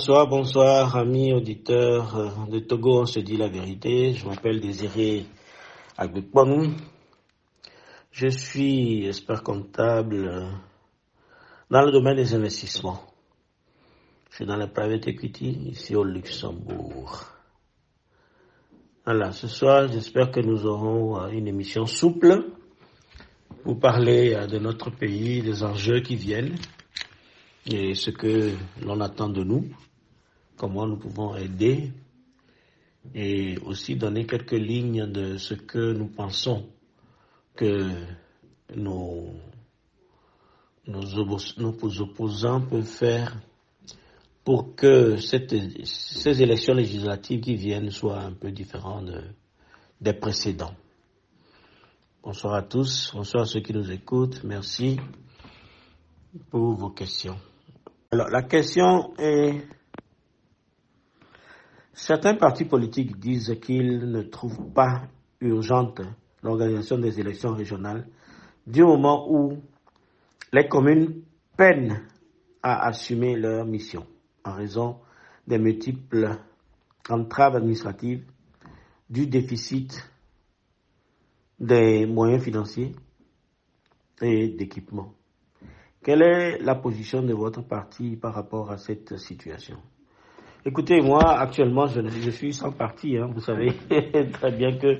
Bonsoir, amis auditeurs de Togo, on se dit la vérité. Je m'appelle Désiré Agbekpon. Je suis expert comptable dans le domaine des investissements. Je suis dans la private equity ici au Luxembourg. Voilà, ce soir, j'espère que nous aurons une émission souple pour parler de notre pays, des enjeux qui viennent et ce que l'on attend de nous, comment nous pouvons aider et aussi donner quelques lignes de ce que nous pensons que nos opposants peuvent faire pour que ces élections législatives qui viennent soient un peu différentes des précédents. Bonsoir à tous, bonsoir à ceux qui nous écoutent, merci pour vos questions. Alors, la question est, certains partis politiques disent qu'ils ne trouvent pas urgente l'organisation des élections régionales du moment où les communes peinent à assumer leur mission en raison des multiples entraves administratives, du déficit des moyens financiers et d'équipement. Quelle est la position de votre parti par rapport à cette situation? Écoutez, moi, actuellement, je suis sans parti, vous savez très bien que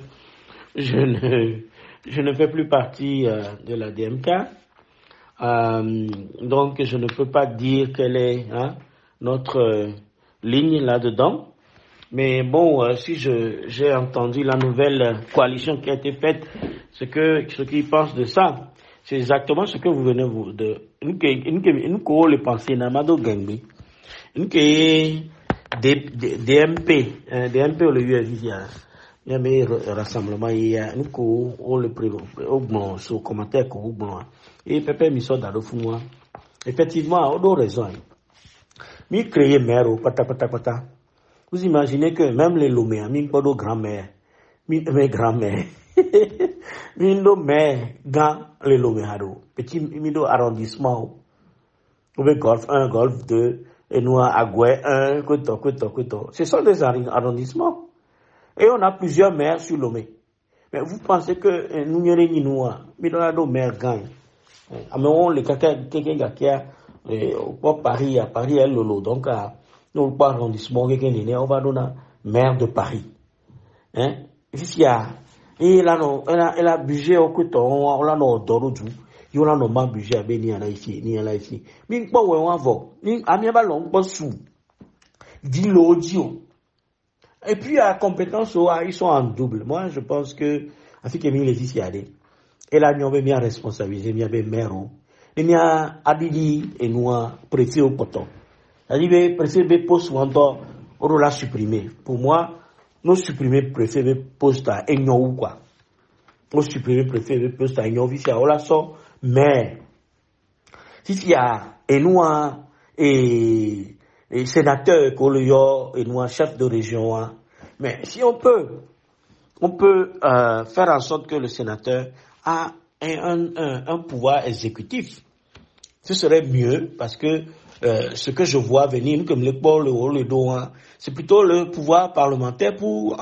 je ne fais plus partie de la DMK, donc je ne peux pas dire quelle est notre ligne là-dedans. Mais bon, si j'ai entendu la nouvelle coalition qui a été faite, ce qu'ils pensent de ça, c'est exactement ce que vous venez de... Nous le penser, Namado Gengbi. Nous DMP, DMP le UFI, il y a mes rassemblements, il y a nous le président, sur commentaire qu'on oublie. Et Pépé Misso d'Adofouma. Effectivement, on a raison. Mi créer maire au pata. Vous imaginez que même les Loméens, mi pas de grand-mère, mes grand-mères, mi no maire, grand les Loméens, petit mi do arrondissement, ou golf 1, golf 2, et nous à Goué 1, Koto. Ce sont des arrondissements. Et on a plusieurs maires sur Lomé. Mais vous pensez que nous n'y avons pas de maires gagnent. Mais on les quelqu'un qui a Paris est Lolo. Donc, nous pas arrondissement, on va donner maire de Paris. Ici, et là, elle a budget au côté, on l'a non d'orojou. Il y a un budget à bénir ici. Mais pas où on va. Ni à mi ballon pas sous. Dit l'audio. Et puis à compétence ils sont en double. Moi je pense que Afrique mi les ici aller. Et là nous avons bien responsabilité, bien maire. Et bien Abidi et nous préfet au poton. C'est-à-dire préfet be poste wanto on l'a supprimé. Pour moi, nous supprimer préfet be poste à Enyo ou quoi. Nous supprimer préfet be poste à Enyo visi à on la sort mais si il y a et nous et sénateur et nous chef de région, mais si on peut faire en sorte que le sénateur a un pouvoir exécutif, ce serait mieux parce que ce que je vois venir comme le dos, c'est plutôt le pouvoir parlementaire pour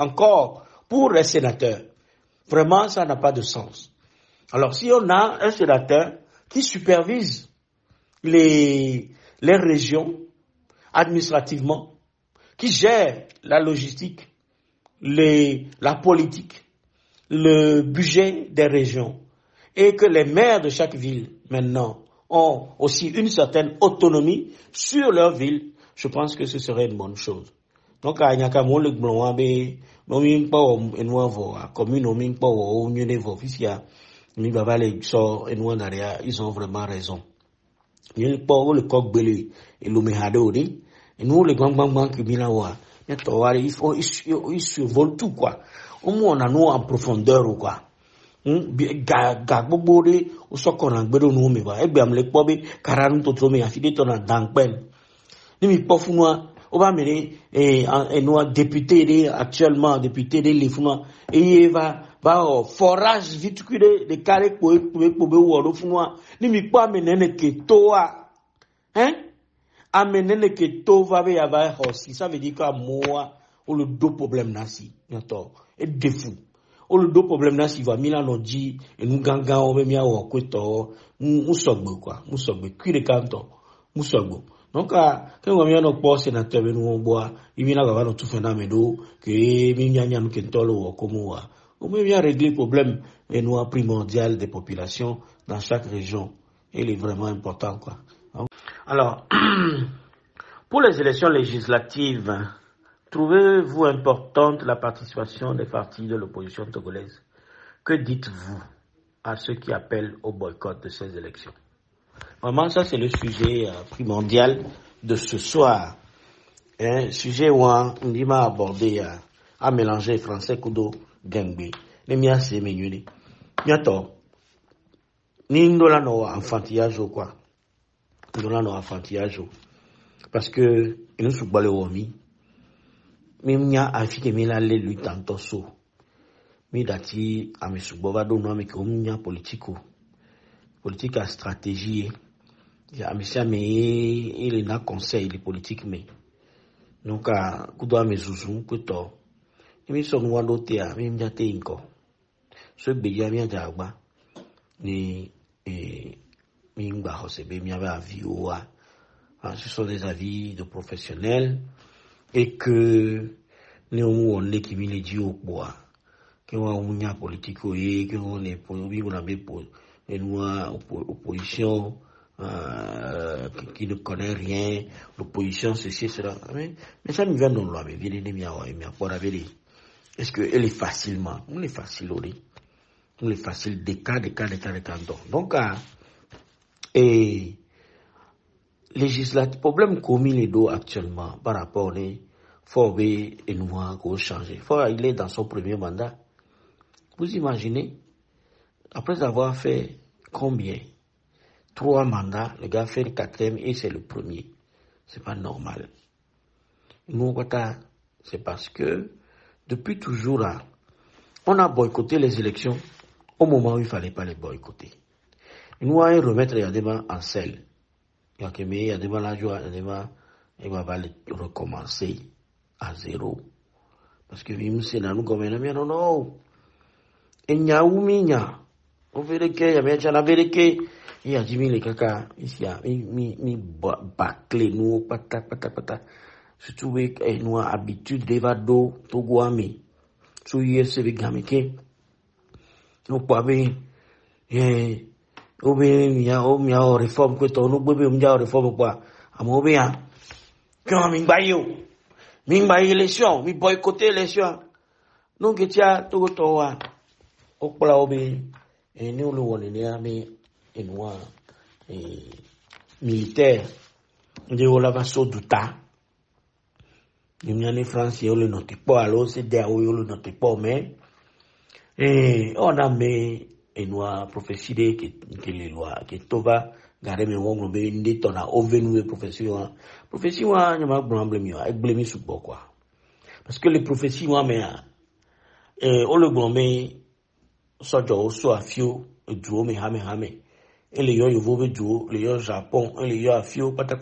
les sénateurs. Vraiment, ça n'a pas de sens. Alors, si on a un sénateur qui supervise les régions administrativement, qui gère la logistique, la politique, le budget des régions, et que les maires de chaque ville, maintenant, ont aussi une certaine autonomie sur leur ville, je pense que ce serait une bonne chose. Donc, à Nyakamo, le Blonwabe, ils ont vraiment raison. Il le coq belé et l'omehadori et nous les grands qui binawa ils survolent tout quoi au moins on a nous en profondeur ou quoi gagboboré au sokona gbero nous me ba egbe am le pobe karanu toto me afide to na dankpen ni mi pofunwa on va mener et nous député actuellement député de l'Ifuna et va forage viticule de carré pour be wo lo funwa ni mi pa menene ke toa amenene que to va be yava hosi, ça veut dire que moi, ou le deux problèmes nasi, n'attends, et défaut. Ou le deux problèmes nasi va Milan on dit, et nous ganga on me mia ou kweto, mousogbo quoi, mousogbo, cuire de canton, mousogbo. Donc, quand on vient nos postes sénateurs, nous on boit, il vient avoir notre tout phénomène que minya nous kentolo ou comme on peut bien régler le problème primordial des populations dans chaque région. Il est vraiment important quoi. Alors, pour les élections législatives, trouvez-vous importante la participation des partis de l'opposition togolaise? Que dites-vous à ceux qui appellent au boycott de ces élections? Vraiment, ça c'est le sujet primordial de ce soir. Un sujet où on m'a abordé à mélanger français kudo gangbe. Les miens c'est menyuni. Bientôt, ni ndola no enfantillage ou quoi. Ndola no enfantillage. Parce que nous sommes balé womi. Même nya afike mila le lui tanto so. Mi dati ame suboba do no ame ko nya politico. Politique à stratégie. Ya monsieur mais il est na conseil de politique mais. Donc kudo ame zuzu kuto. Mi so nwa do te a mi mja te inko. So be ya mi jagba ni mi ngba hosebe mi ava avis oa. Ce sont des avis de professionnels et que nous on est qui les dit au bois que on y a politique que on est pour on a pour une opposition qui ne connaît rien, l'opposition ceci cela mais ça me vient dans loi mais vient de mi pour avec est-ce que elle est facilement on est facile on est facile des cas donc et législatif problème commis les deux actuellement par rapport aux faut et nous qu'on changer. Faut il est dans son premier mandat. Vous imaginez après avoir fait combien 3 mandats, le gars fait le 4e et c'est le premier. C'est pas normal. Nous c'est parce que depuis toujours là, on a boycotté les élections au moment où il fallait pas les boycotter. Nous allons remettre les débats en selle. Il y a des la joie, il va recommencer à zéro. Parce que c'est dans nous comme non. Et il y a on veut que, il y a la vérité. Il y a 10 000 caca, ici, mi bâclé, nous, pata. Surtout, nous, habitude d'évado, togoami. Souye, c'est les gamins, nous, pas bien, mia réforme que ton bébé mia réforme quoi à mon bien quand min bayo élection mi boycotter élection donc tia to wa okpla obi et nous le woni ni ami et moi et militaire de la vaso duta ni mia France yo le note pas alors c'est der yo le note pas mais et on a mis et nous a prophétie que les lois que tova garder mes wongo be ndi tona ovenu prophétie wa nyama blâme yo avec blâme sous quoi parce que les prophéties moi mais on le blâme sojo so afio duo me hame et les yo vobe duo les yo Japon et les yo afio pata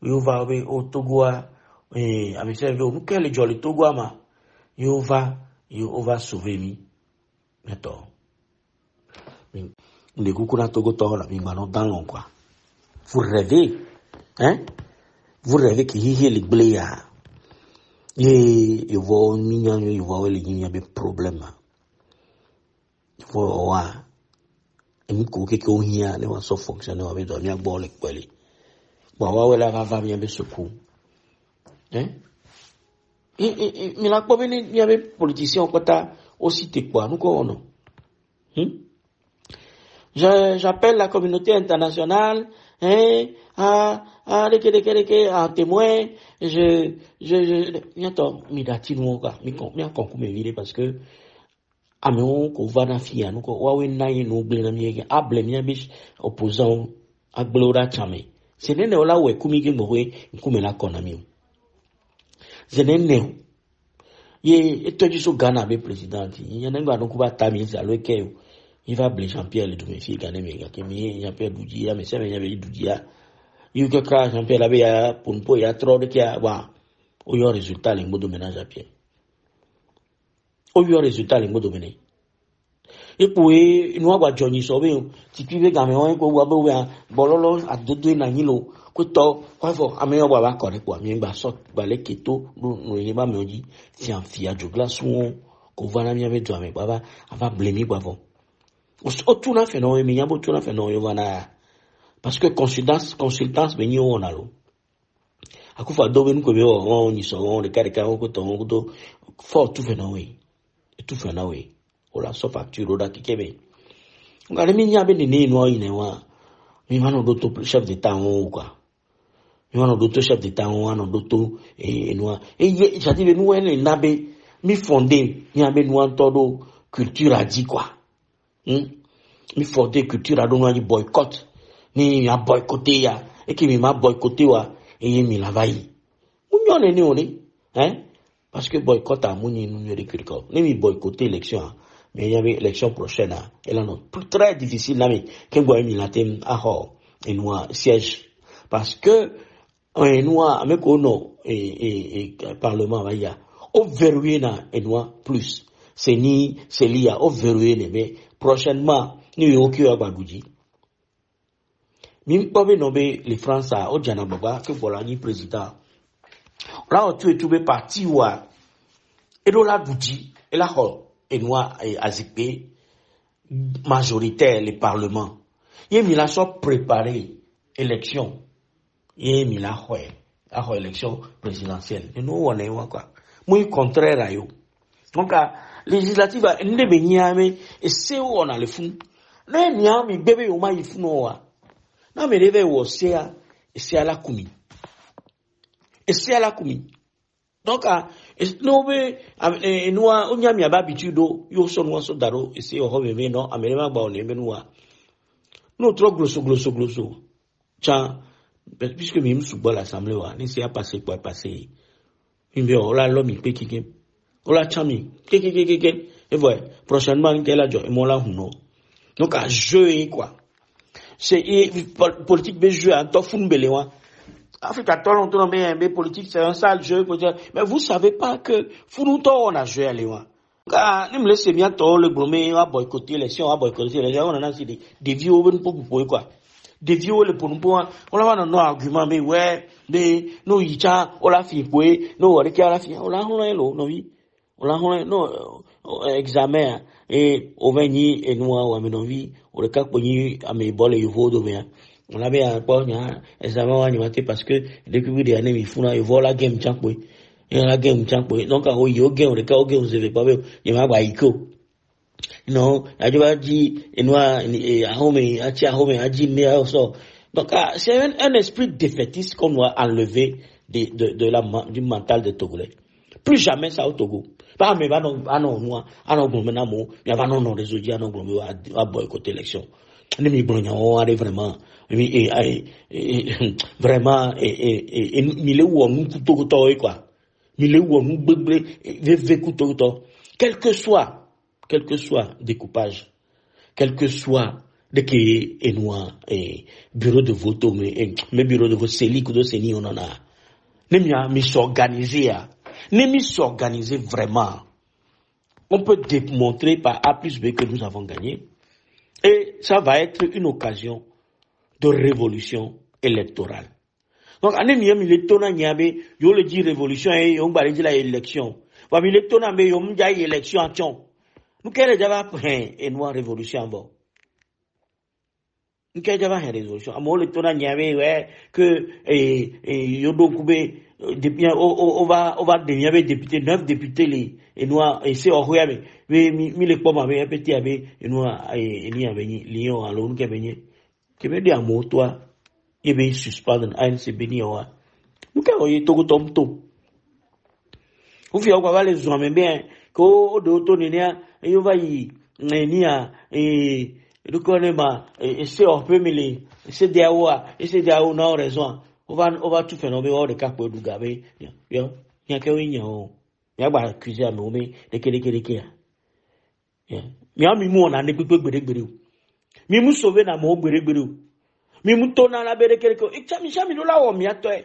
yo va be au Togo avec ça nous quel joli Togo ma yo va sauver mi attends les coucous Togo la dans quoi. Vous rêvez, hein? Vous rêvez qu'il y ait les bléas. Et vous voyez les il y a des problèmes. Vous voyez, et nous coucou qu'on y a, nous sommes fonctionnaires avec dormir bon les poils. Bon, ouais, la va bien ce coup. Hein? Mais la commune, il y avait politiciens qui aussi t'es quoi, nous connaissons. J'appelle la communauté internationale, à témoin, bientôt, midati nous, parce que, amion, qu'on va na fia, nous, qu'on na nous, blé, opposant, à glora chame. C'est n'est là où est kumigi mowe, kumela konami. C'est n'est et toi, tu es Ghana, le président, il y a un gars, donc, va tamiser à l'oeil. Il va blé Jean-Pierre le Doumé, gagner mes gars, Jean-Pierre Doudia, mais c'est un Doudia. il y a que Jean-Pierre Labé pour un peu, il y a trop de qui a, au y a résultat, les mots de ménage à pied. Au y a résultat, les mots de ménage. Et puis, nous avons Johnny Sauvé, si tu veux, gamin, on va voir, bololo, à deux nanilo, que toi, quoi, faut, à meilleur voir, correct, quoi, mais, sort, balai, keto, nous, il va me dire, si un fia de glace, qu'on va la mienne avec toi, mais, va blâmer, quoi, au tout n'a fait non, mais il y a beaucoup de fait non, parce que consultance, mais nous, on a l'eau. À coup, faut dober nous, comme on y sort, on les carré, on faut tout fait non, oui. Tout fait non, oui. On la sauf facture, on a qui kébé. On a les mignons, ben, les noirs, ils n'ont mais maintenant, d'autres chef d'État, ou quoi. Mais maintenant, d'autres chef d'État, on a d'autres, et noirs. Et, j'ai dit, nous, on n'avait, mi fondé, il y avait nous, en todo, culture a dit, quoi. Mi fondé, culture a donné, un boycott. Ni, a boycotté, ya. Et qui m'a boycotté, wa. Et il m'a lavaillé. On est, hein? Parce que boycott a mouni, nous, nous, récurrent. Ni boycotter l'élection, mais il y avait l'élection prochaine, et là, non, plus très difficile, là, mais, qu'un boy milatem, et nous, siège. Parce que, nous, avec ono, et parlement, va y a, au verrouillé, et nous, plus. C'est lié, au verrouillé, mais, prochainement, nous, y a aucun abagoudi. Mim, pas nommer les Français, au Djanababa, que voilà, ni président. Là, on tout parti, ouah. Et là, Boudi, et là, et moi, et Azipé, majoritaire, les parlements. Il y a mis la sorte préparée, élection. Il y a mis la élection présidentielle. Et nous, on est, quoi. Moi, contraire à eux. Donc, législative, il n'y a pas de et c'est où on a le fond. Là, il y a un bébé, au moins, il faut nous, non, mais les veilles, c'est à la commune. Et c'est à la commune. Donc, nous, on y a mis à l'habitude, yo son daro, et c'est au revenu, non, améliorement, on est, nous, trop grosso. Tiens, puisque même sous l'assemblée, on essaie à passer pour passer. Il on l'a l'homme, il peut kicker. On l'a chami, et voilà, prochainement, il a dit, et mon là, non. Donc, à jouer, quoi. C'est politique, mais jeu, en tout fou, béléwa. Afrique, à tout longtemps, mais politique, c'est un sale jeu, mais vous savez pas que, fou, nous, on a joué à l'éwa. Car, nous me laissez bien, le bromé, on a boycotté l'élection, on a aussi des vieux, pour quoi. Des vieux, pour nous, on a un argument, mais ouais, nous, y a, on l'a fait, nous, on l'a fait, on l'a, non, examen, et au veni, et nous, on a mis nos vies, on le cas pour nous, à mes bols et vos domaines. On avait un point, examen animaté parce que, depuis des années, il faut voir la game, tiens, oui. Et la game, tiens, oui. Donc, quand il y a un game, le cas, vous avez pas vu, il y a un iko. Non, il y a dit, et nous, et à home, à dit, mais also. Donc, c'est un esprit défaitiste qu'on doit enlever du mental de Togolais. Plus jamais ça au Togo. Pas, mais, non, moi, maintenant, il y a non, résoudre, à boycotter l'élection. On arrive vraiment, vraiment, mille ou nous couteau quoi. Mille ou nous béblé, couteau. Quel que soit découpage, quel que soit de qui est noir, et bureau de vote, mais bureau de vote, c'est liquide, c'est ni on en a. N'est-ce s'organiser vraiment. On peut démontrer par A plus B que nous avons gagné. Et ça va être une occasion de révolution électorale. Donc, en énième, il est tonnant, yo le dit révolution et on va dire la élection. Va il est tonnant, mais on dit élection en tchon. Nous, quelle est déjà et nous, révolution en bas. Nous, quelle est déjà révolution. À moi, le tonnant, ouais, que, yo donc, depuis, on va devenir député, 9 députés, et nous, et c'est au roi, mais, les pommes avaient un petit, et nous, et n'y avait ni, lion, à l'eau, qui veut dire un mot, toi, et bien, suspendre, c'est béni, nous, quand on y est, tout. Vous faites quoi, les hommes, bien, qu'au d'auto, et on va y, et, le connaît, et c'est hors peu, mais c'est d'ailleurs, non, raison. On va tout faire, on va cas pour nous gaver. Il y a pas accusé à nous, mais les mi a mi mu on a ne pepe gbere mi mu sauver na mo gbere Mi mutona la bere quelque. Et ça, mi chami do la wo mi atoe.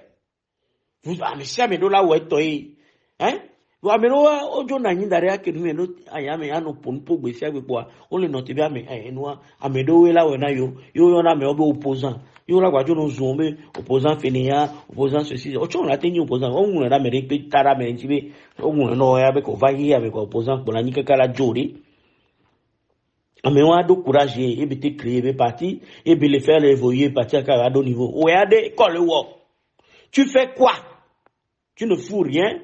Vous, ah, mi chami do la wo etoe. Hein? Vous ameno ojo na nyi dare ake nume no ayame ano ponpo gbe fi agbe po a. O le no te bi ame enwa amedo we la we na yo na me obe opposant. Yo la gwajo no zombe opposant fenia, opposant ceci. O chon la tenyi opposant. O ngun na me re pe tara me ntibe. O ngun no ya be ko va yi avec opposant pour la ni kala jori. Mais on a de courage et bien créer des partis et bien les faire évoluer partis à haut niveau. Regardez, tu fais quoi? Tu ne fous rien.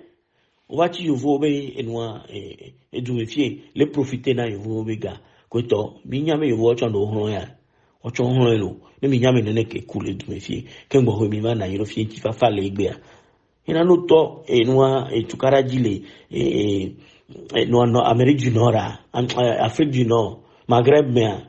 On va tu et noir et du méfier les profiter dans vous gars. Koto, binyame yo watch on do ya. Watch on lo. Ne binyame ne ke cool du méfier. Ken bo mi va na yo fie qui fa le igbe. Ina no to et noir et tukara dile et noir Amérique du Nord, Afrique du Nord. Maghreb, mais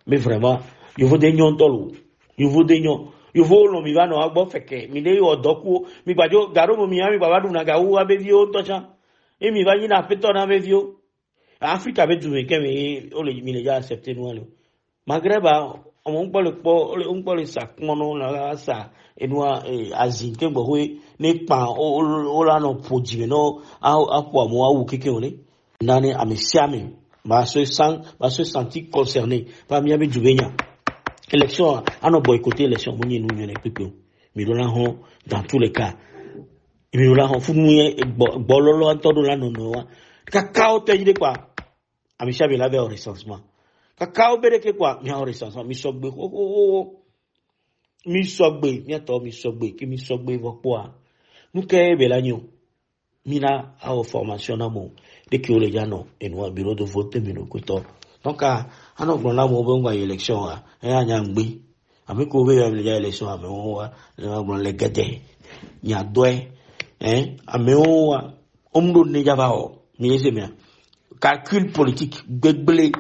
mais vraiment, il faut des nions tolo, il faut des nions, il faut l'homme va no agbo feke, mi de yo doku, mi bajo garo mo mi ami baba du na gawu abevio tocha, et mi va ni na peto na bevio. Afrique avec du mec mais on le mi le ja accepté nous le. Maghreb on peut le sac mono la ça et nous Asie ke bo we ne pa o la no produit no a po mo a ou keke on le. Nane amesiame va se sentir concerné par Miami Djoubenya. Élection, à nos boycotter l'élection, nous n'y en a plus. Mais nous dans tous les cas. Mais nous l'avons fou, nous bololo, entendre là, non, cacao, t'as dit quoi? Amisha, il avait un recensement. Cacao, bédé, quoi? Il y a un recensement. Misogbe, Misogbe, bientôt, Misogbe, qui Misogbe, va quoi? Nous, qu'est-ce que Mina a formation d'amour. Dès que les gens ont un bureau de vote, mais nous coûtons. Donc, à nos grands moments, on a élection, et à Nyangbi, avec qu'on veut les élections, on a les gadets. Il y a deux, hein, à Méo, on nous n'est pas, mais c'est bien. Calcul politique, béblé,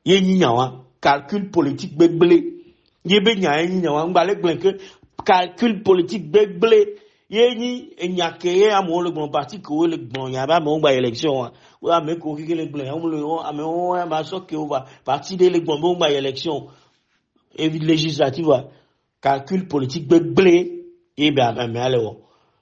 yéniawa, calcul politique, béblé, yébénia, yéniawa, on va les blanquer, calcul politique, béblé. Yeni enyakeye amo le bon parti ko le bon yaba mo gba élection wa me ko ki le blanc on le ame on ba so ke o ba parti de le bon gba élection et législative calcul politique blé et ben mais allez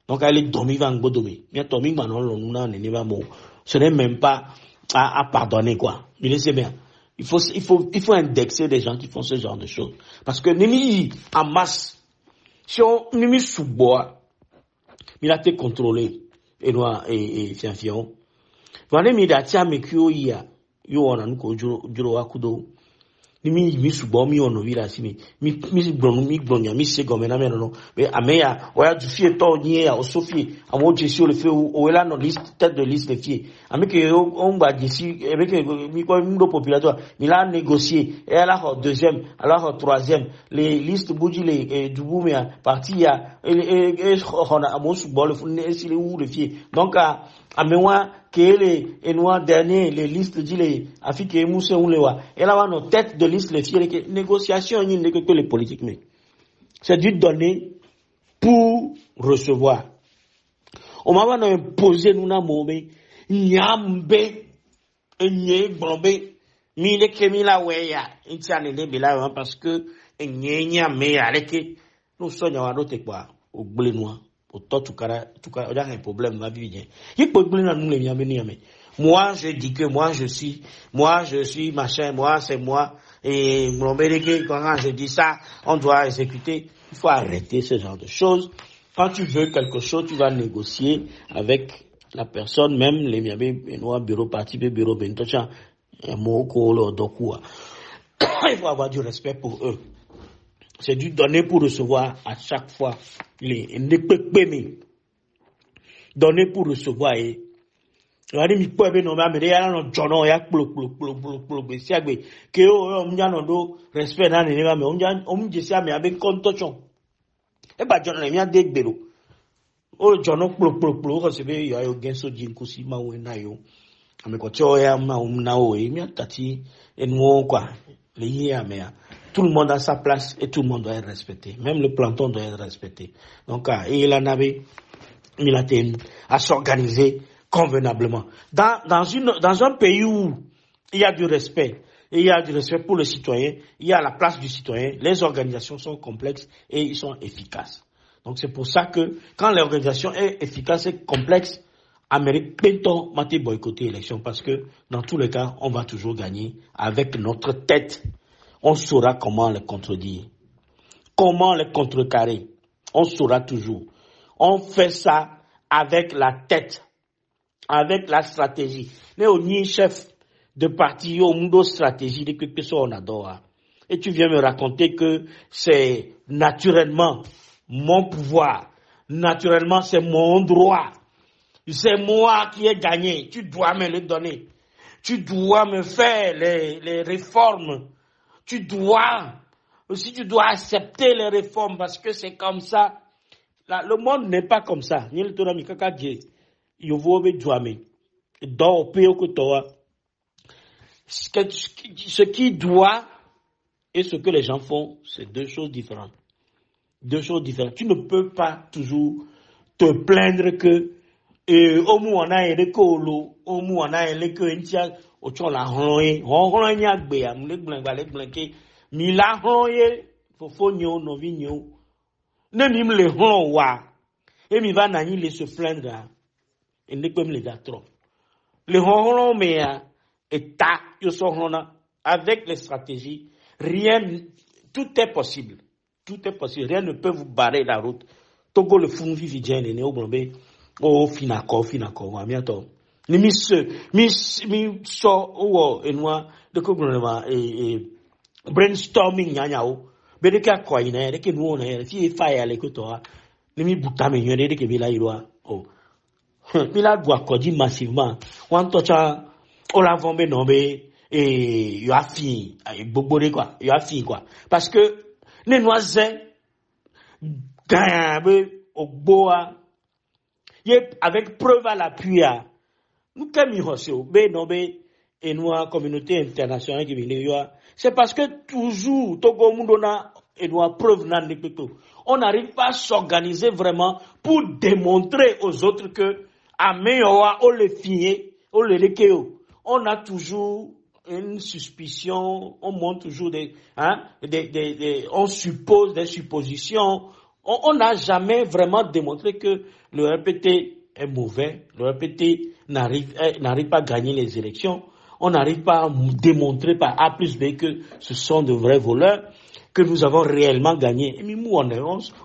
donc elle est domi va ngodomi bien domi ba non lo na ne ba mo ce n'est même pas à pardonner quoi il le sait bien il faut indexer des gens qui font ce genre de choses parce que nimi en masse si on nimi sous bois il a été contrôlé et fianfion. Voilà mi da tia me kyo ya yo ona nko juro wakudo. Ni mi subo mi ono vira simi. Mi bronya mi se gomena me no. Mais ameya oya du fie to ni ya o sofie. Amo jesi o le fe o ela no liste tête de liste le fie. Ame ke on ba jesi avec mi ko ndo populatoire. Mi la négocier et alors deuxième, alors troisième, les listes bougi les du boumia parti ya et on a amo subo le fune si le ou le fie. Donc amewa que les noirs derniers les listes dit les afike mousse on le wa et là nos tête de liste les fier que négociation ni ne que les politiques mais c'est du donner pour recevoir on m'a pas imposer nous na momé nyambe enye bombe mi ne kemi la weya intiane de bila parce que enye nyame aleke nous sonya wa dote kwa o gble noir autant tout cas il y a un problème ma vie vient il peut nous les bienvenus mais moi je dis que moi je suis machin moi c'est moi et mon bénéfice quand je dis ça on doit exécuter il faut arrêter ce genre de choses quand tu veux quelque chose tu vas négocier avec la personne même les miabe noir bureau parti bureau bentocha moko lo dokua il faut avoir du respect pour eux. C'est du donner pour recevoir à chaque fois. Ne peut pas donner pour recevoir. Regardez, mi peut non mais il y a un journal ya plo siagbe que on y a no respect na ne mais on dit ça mais avec contochon. E ba journal mi a de gbero. O journal plo ko se be yo gen so jin ko si ma we na yo. Ame ko cho ya ma na o mi atati enwo kwa. Le yé mais tout le monde a sa place et tout le monde doit être respecté. Même le planton doit être respecté. Donc, il en avait, il a été à s'organiser convenablement. Dans un pays où il y a du respect, il y a du respect pour le citoyen, il y a la place du citoyen, les organisations sont complexes et ils sont efficaces. Donc c'est pour ça que quand l'organisation est efficace et complexe, Amérique peut-on mater boycotter l'élection parce que dans tous les cas, on va toujours gagner avec notre tête. On saura comment les contredire, comment les contrecarrer. On saura toujours. On fait ça avec la tête, avec la stratégie. Mais on y chef de parti, au monde stratégie de quelque chose on adore. Et tu viens me raconter que c'est naturellement mon pouvoir, naturellement c'est mon droit, c'est moi qui ai gagné, tu dois me le donner, tu dois me faire les réformes, tu dois accepter les réformes parce que c'est comme ça. Là, le monde n'est pas comme ça. Ce qui doit et ce que les gens font, c'est deux choses différentes. Deux choses différentes. Tu ne peux pas toujours te plaindre que omu wana ere ko lo, omu wana ere ko entia ocho la hloye, hloye nya gbe ya, mle blanke, mi la hloye fofo nyo novi nyo. Ne mi mle hlo wa. Et mi va nani le se plaindre. Et ne peut me le dire trop. Le hlo me ya eta yo so hlona avec les stratégies, tout est possible. Tout est possible. Rien ne peut vous barrer la route. Togo le fou vivi djene ne oblombe. Oh, finako, wamiato. Ni mi so, enwa, de koglonema, brainstorming nyanyao. Bede ka kwa ina, de ke nuo na, si fire le kotoa. Ni mi butame nyone, de ke bila iroa. Oh. Mila doit kodi massivement. Wan tocha, ola vombe nombe, yo a fini, bobore quoi, yo a fini quoi. Parce que, ne noises, gagne, au boa, avec preuve à l'appui, nous et nous, communauté internationale qui vient, c'est parce que toujours, Togo Mundona, et nous, preuve on n'arrive pas à s'organiser vraiment pour démontrer aux autres que, à meilleure, on le fier, on le lekeo. On a toujours une suspicion, on montre toujours on suppose des suppositions. On n'a jamais vraiment démontré que le RPT est mauvais, le RPT n'arrive pas à gagner les élections, on n'arrive pas à démontrer par A plus B que ce sont de vrais voleurs, que nous avons réellement gagné. Et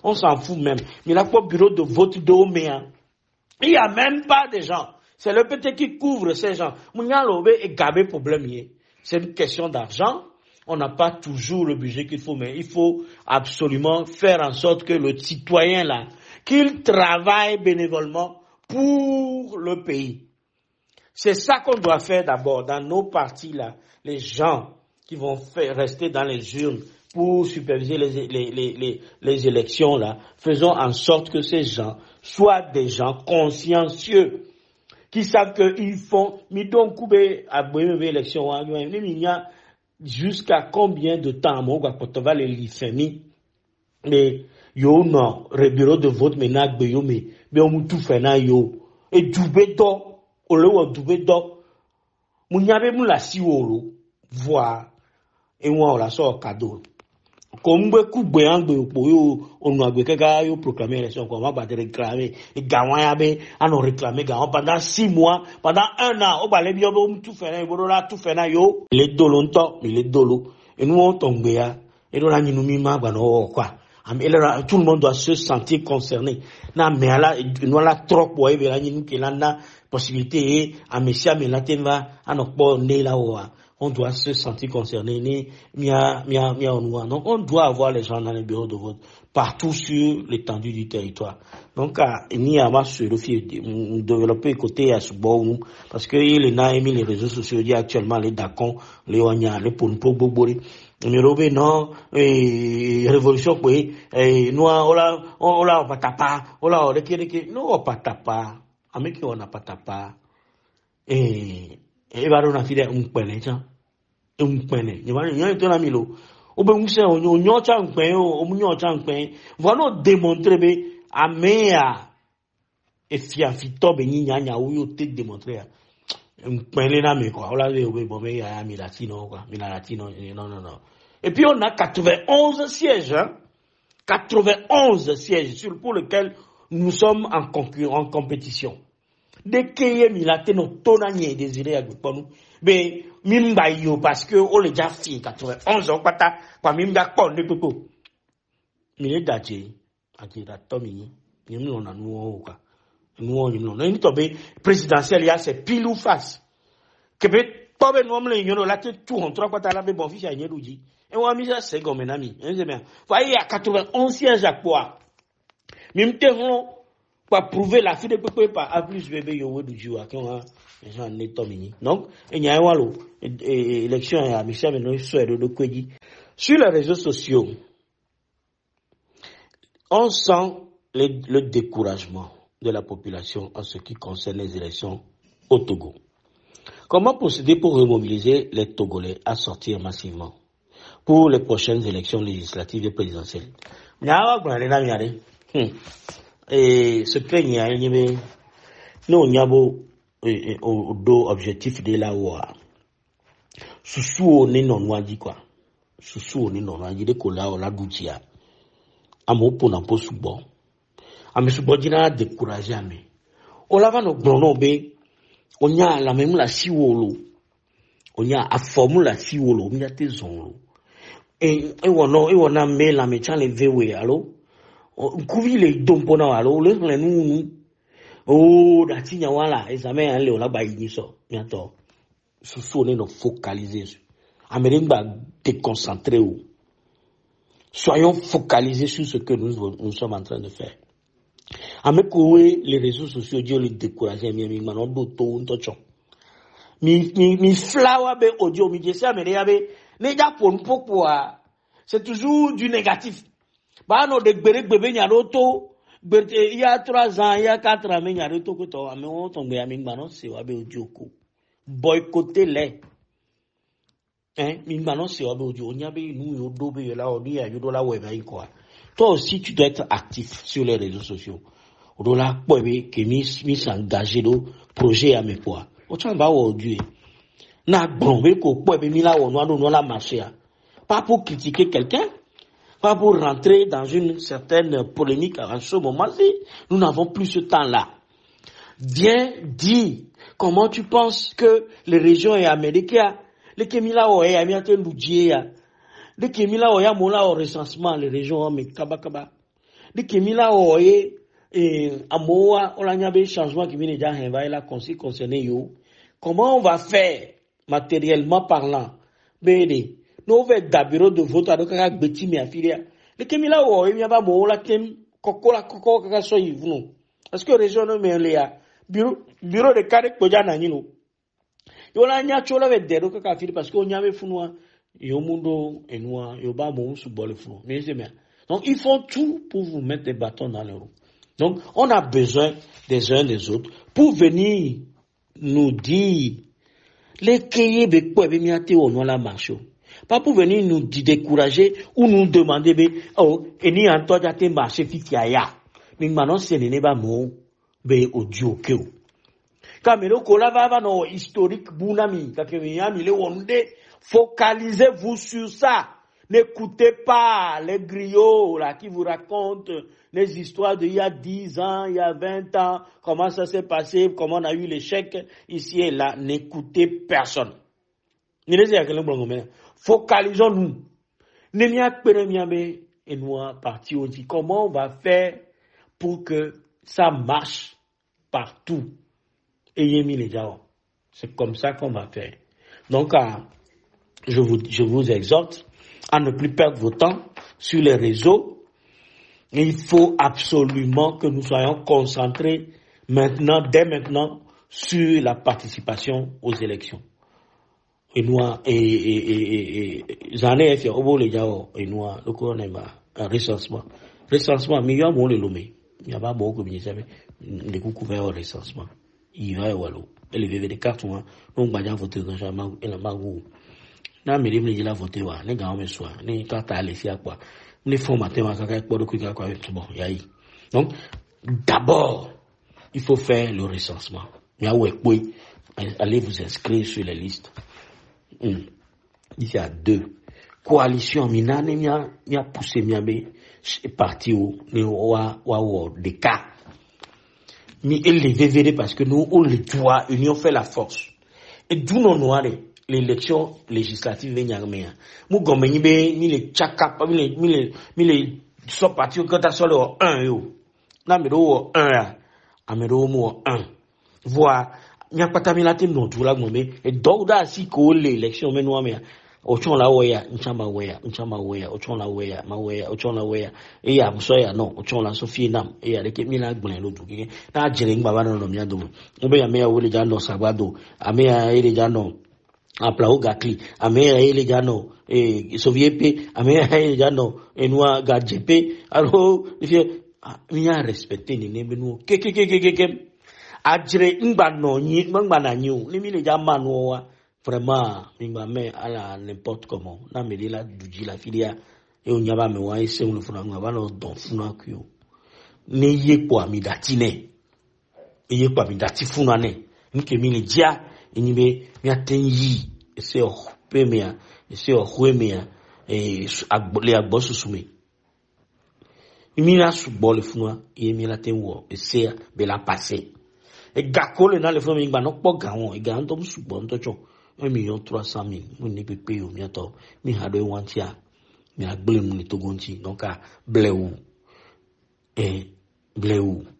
on s'en fout même. Mais il n'y a pas de bureau de vote d'Oméa. Il n'y a même pas de gens. C'est le PT qui couvre ces gens. C'est une question d'argent. On n'a pas toujours le budget qu'il faut, mais il faut absolument faire en sorte que le citoyen là, qu'il travaille bénévolement pour le pays. C'est ça qu'on doit faire d'abord dans nos partis là. Les gens qui vont rester dans les urnes pour superviser les élections là, faisons en sorte que ces gens soient des gens consciencieux qui savent qu'ils font, mais donc, élection, jusqu'à combien de temps, on va les lycémies, mais, yo, non, le bureau de vote, mais, on tout fait, yo, et doubé d'or, au lieu doubé d'or, mounyabe moula si wolo, voir, et moi, on la sort cadeau. Comme beaucoup on a proclamé l'élection, on va réclamer, et Gawayabe, on a réclamé pendant 6 mois, pendant 1 an, on va les bien, tout fait, tout fait, yo, les dolonto, les dolo, et nous on tombe, et nous on a quoi. Tout le monde doit se sentir concerné. Na mais là, nous la trop, ouais, nous qui l'on possibilité, à Messia, mais là, à notre bon nez là, on doit se sentir concerné. Donc, on doit avoir les gens dans les bureaux de vote partout sur l'étendue du territoire. Donc, il y a un sur le développer côté à ce bon, parce que il a mis les réseaux sociaux, il y a actuellement les Dacon, les Wanya, les Ponpo Bobori. Mais non, révolution, oui, nous, on l'a pas tapa, on l'a, non, pas tapa, avec qui on n'a pas tapa, et va on a fait un pene, tiens, un pene, il va y a un ami là, au bout de on y a un pene, on y a un pene, voilà démontrer, à mea, et fiafito, ben, y a ou te démontrer, quoi. On l'a vu, bon, mais il y a latino, quoi. Latino, non. Et puis, on a 91 sièges, hein. 91 sièges pour lesquels nous sommes en compétition. Dès qu'il y a Milatino, tonanier désiré à nous, mais Mimba yo, parce que on les déjà fait 91 ans, quoi, Mimba pon de popo. Mille d'adje, akira Tommy, nous on a nous, quoi. Nous on a tombé présidentiel, il y a c'est pile ou face. Que peut tomber nous, on l'a tout en trois quarts, la bon fils à Yélouji. Et on a mis ça, c'est comme un ami. Vous voyez, il y a 91 sièges à quoi? Même terron, pour prouver la fille de Pépé par A plus bébé Yowo du Joua, qui ont un étomini. Donc, il y a un élection à Michel Menon, de Kwedi. Sur les réseaux sociaux, on sent le découragement de la population en ce qui concerne les élections au Togo. Comment procéder pour remobiliser les Togolais à sortir massivement pour les prochaines élections législatives et présidentielles? Et ce que nous avons, nous avons deux objectifs de la loi. Sous on est non wadi quoi. Sous on est non wadi de kola on la doutia. Amo pour n'en pas sous bon. Ame sous bon dina décourager ame. On l'a no blono be. On y a la même la siwolo. On y a a formule la siwolo. On y a tes zonlo. Et on a mis la méchant les vewe allo. Kuvi le dompona allo le nous oh datinya wala examen en le la bayi so bientôt sous no focaliser Amérique déconcentré ou soyons focalisés sur ce que nous sommes en train de faire. Avec les réseaux sociaux Dieu le décourager mi manon do to ntocho mi flower be audio mi je ça me reabe ne ja pour pourquoi c'est toujours du négatif. Bah non de bébé nyaroto il y a 3 ans, il y a 4 ans, il y a tout que toi, mais on tombe à Mingbanon, c'est Wabe Odioko. Boycotter les. Hein, Mingbanon, c'est Wabe Odioko. On y a nous, yodo, là, on y a yodo la web, quoi. Toi aussi, tu dois être actif sur les réseaux sociaux. On doit là, que mis s'engager dans projet à mes poids. On t'en va aujourd'hui. N'a bon, mais qu'on peut, mais là, on doit la marcher. Pas pour critiquer quelqu'un. Pas pour rentrer dans une certaine polémique à ce moment-ci. Nous n'avons plus ce temps-là. Bien dit. Comment tu penses que les régions américaines, les Kemila Oye, Amiate Loudjia, les Kemila Oya Mola au recensement, les régions mais Kabakaba, les Kemila Oye, Amoa, Olanyabe, changement qui vient déjà, va la concerné yo. Comment on va faire, matériellement parlant, Béné? Nous avons des bureaux de vote à l'occasion de Betty Miafilia. Les Kemila ou il y a pas bon la Kem Coca Coca soy vous. Est-ce que région de Méléa bureau de carré Kojana Nino. Yola nya chola ve dero ka fili parce qu'on y avait funwa yo mundo enwa yo ba mo sous bol fou. Mais c'est bien. Donc ils font tout pour vous mettre des bâtons dans les roues. Donc on a besoin des uns des autres pour venir nous dire les keye be ko be miate on la marche. Pas pour venir nous décourager ou nous demander, oh, et ni en toi d'aller marcher fifiaya. Mais maintenant, c'est n'est pas mon, audio que. Kamelo kolava no historique bunami, kakemiami le wonde, focalisez-vous sur ça. N'écoutez pas les griots, là, qui vous racontent les histoires d'il y a 10 ans, il y a 20 ans, comment ça s'est passé, comment on a eu l'échec ici et là. N'écoutez personne. Focalisons-nous. Comment on va faire pour que ça marche partout? C'est comme ça qu'on va faire. Donc, je vous exhorte à ne plus perdre votre temps sur les réseaux. Il faut absolument que nous soyons concentrés dès maintenant, sur la participation aux élections. Et nous, j'en ai fait au bout les gens, et nous, le couronnement, un recensement. Recensement, mais il y a bon le lomé. Il n'y a pas beaucoup de gens, les coups couverts au recensement. Il va au wallo. Et les VV des cartes, donc, bah, j'ai voté dans le et la magou. N'a mais les gens voté, les gars, me soient, les cartes à laisser à quoi. Les fonds mathématiques, quoi, bon, y a eu. Donc, d'abord, il faut faire le recensement. Il y a oui, Allez vous inscrire sur les listes. Il y a 2. Coalition minane mia poussé miabe parti au des cas. Mais elle les vévérait parce que nous on les doit, union fait la force. Et d'où non noire l'élection législative venyamea. Mu gomeni be mi le chaka mi le so parti que ta solo 1 yo. Na me do 1 ya. Amero mo 1. Voir nya patamilate non tout la gombe et douda si ko l'élection menwa me ochon la weya nchama weya ochon la weya ma weya ochon la weya e ya so ya no ochon la sofie nam e ya leke mi la gbon lo du keke na jere ngba ba no mi ado obe ya me ya wole ja no sagbado ame ya ele ja no apla o gakli ame ya ele ja no soviepe ame ya ele ja no enwa gajepe alors ifie mi ya respecter ni ne benu keke ajere ngba no nyi ngba na nyi ni mi le ja manu wa vraiment mingba me ala n'importe comment na me la duji la filia e onyaba me wa ese ulu funa ngaba no don funa kyo ne ye kwa mi datine ye kwa mi dati funa ne nke mi le dia enibe mi atenyi ese o pe me ese o hwe me le agbo susume mi la subo le funa e mi la tenwo ese be la passer e gakole na le funa mingba no po gawon e ga nto subo nto cho 1,300,000 nous ne peut payer au bientôt mi ha do wantia mi a blé mu ni togonti donc a bleu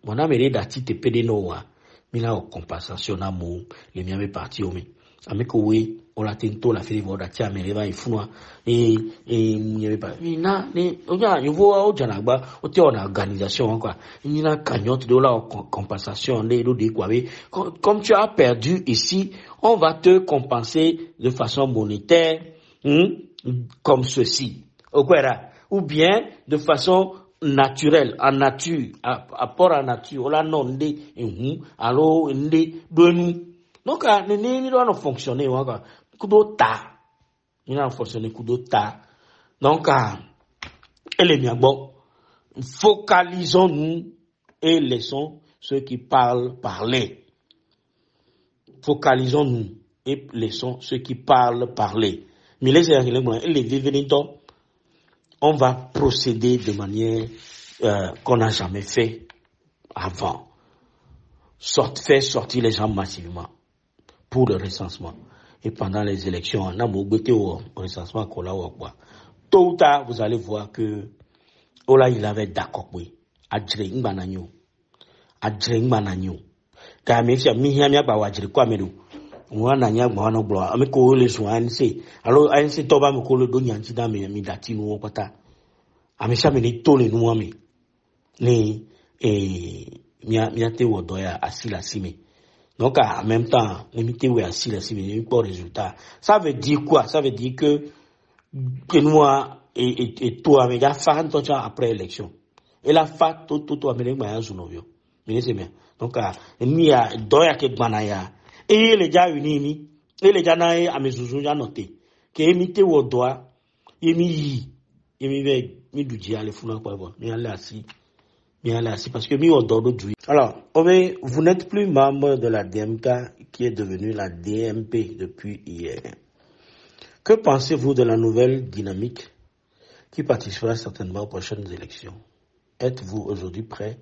mon ami dati te pede no wa mi la compensation na mo le mi ame parti o mi ameko we on la tento la feli voda tia me leva ifunwa mi ame pa mi na ni oja yo o jana gba o te on organisation quoi ni la cagnotte de la compensation de quoi comme tu as perdu ici on va te compenser de façon monétaire comme ceci ou bien de façon naturelle en nature apport en nature la non de alors de nous donc ne doit fonctionner quoi kudo ta il a fonctionné kudo ta donc elle est bien bon focalisons-nous et laissons ceux qui parlent parler. Focalisons-nous et laissons ceux qui parlent parler. Mais on va procéder de manière qu'on n'a jamais fait avant. Faire sortir les gens massivement pour le recensement. Et pendant les élections, on a mobilité au recensement qu'on a ou quoi. Tôt ou tard, vous allez voir que Ola il avait d'accord oui. Adjre ngbananyo. Ka me fia mi hia mi agba wajire kwa medu. Mwa na nya gba no blo. Ame ko le so an se. Alo an se to ba me ko le do nyanti da me mi dati no kwata. Ame sha me ni to le no ame. Ni mi ate wo do ya asila sime. Donc en même temps, limiter ou assis là, c'est un bon résultat. Ça veut dire quoi? Ça veut dire que nous et toi, mais gars, faire un temps après l'élection. Et la fait tout américain, mais un jour novio. Mais c'est bien. Donc il y a doya que banaya. Et les gars unis, et les gars nae à mes zouzou ya noté. Que imiter ou doit, mi douji aller fouler quoi bon. Mi aller assis. Parce que alors, vous n'êtes plus membre de la DMK qui est devenue la DMP depuis hier. Que pensez-vous de la nouvelle dynamique qui participera certainement aux prochaines élections? Êtes-vous aujourd'hui prêt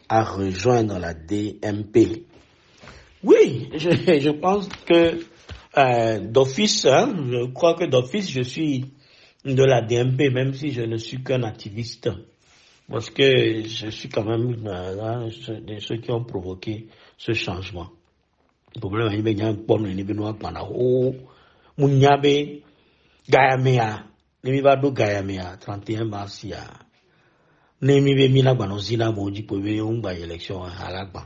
à rejoindre la DMP? Oui, je pense que d'office, je crois que d'office je suis de la DMP, même si je ne suis qu'un activiste. Parce que je suis quand même de ceux qui ont provoqué ce changement. Le problème est qu'il y a un problème de Mounyabe, Gayamea, Nemibado Gayamea, 31 mars, Nemibe Milagban, Zina Moji, pour venir à l'élection à Halagban.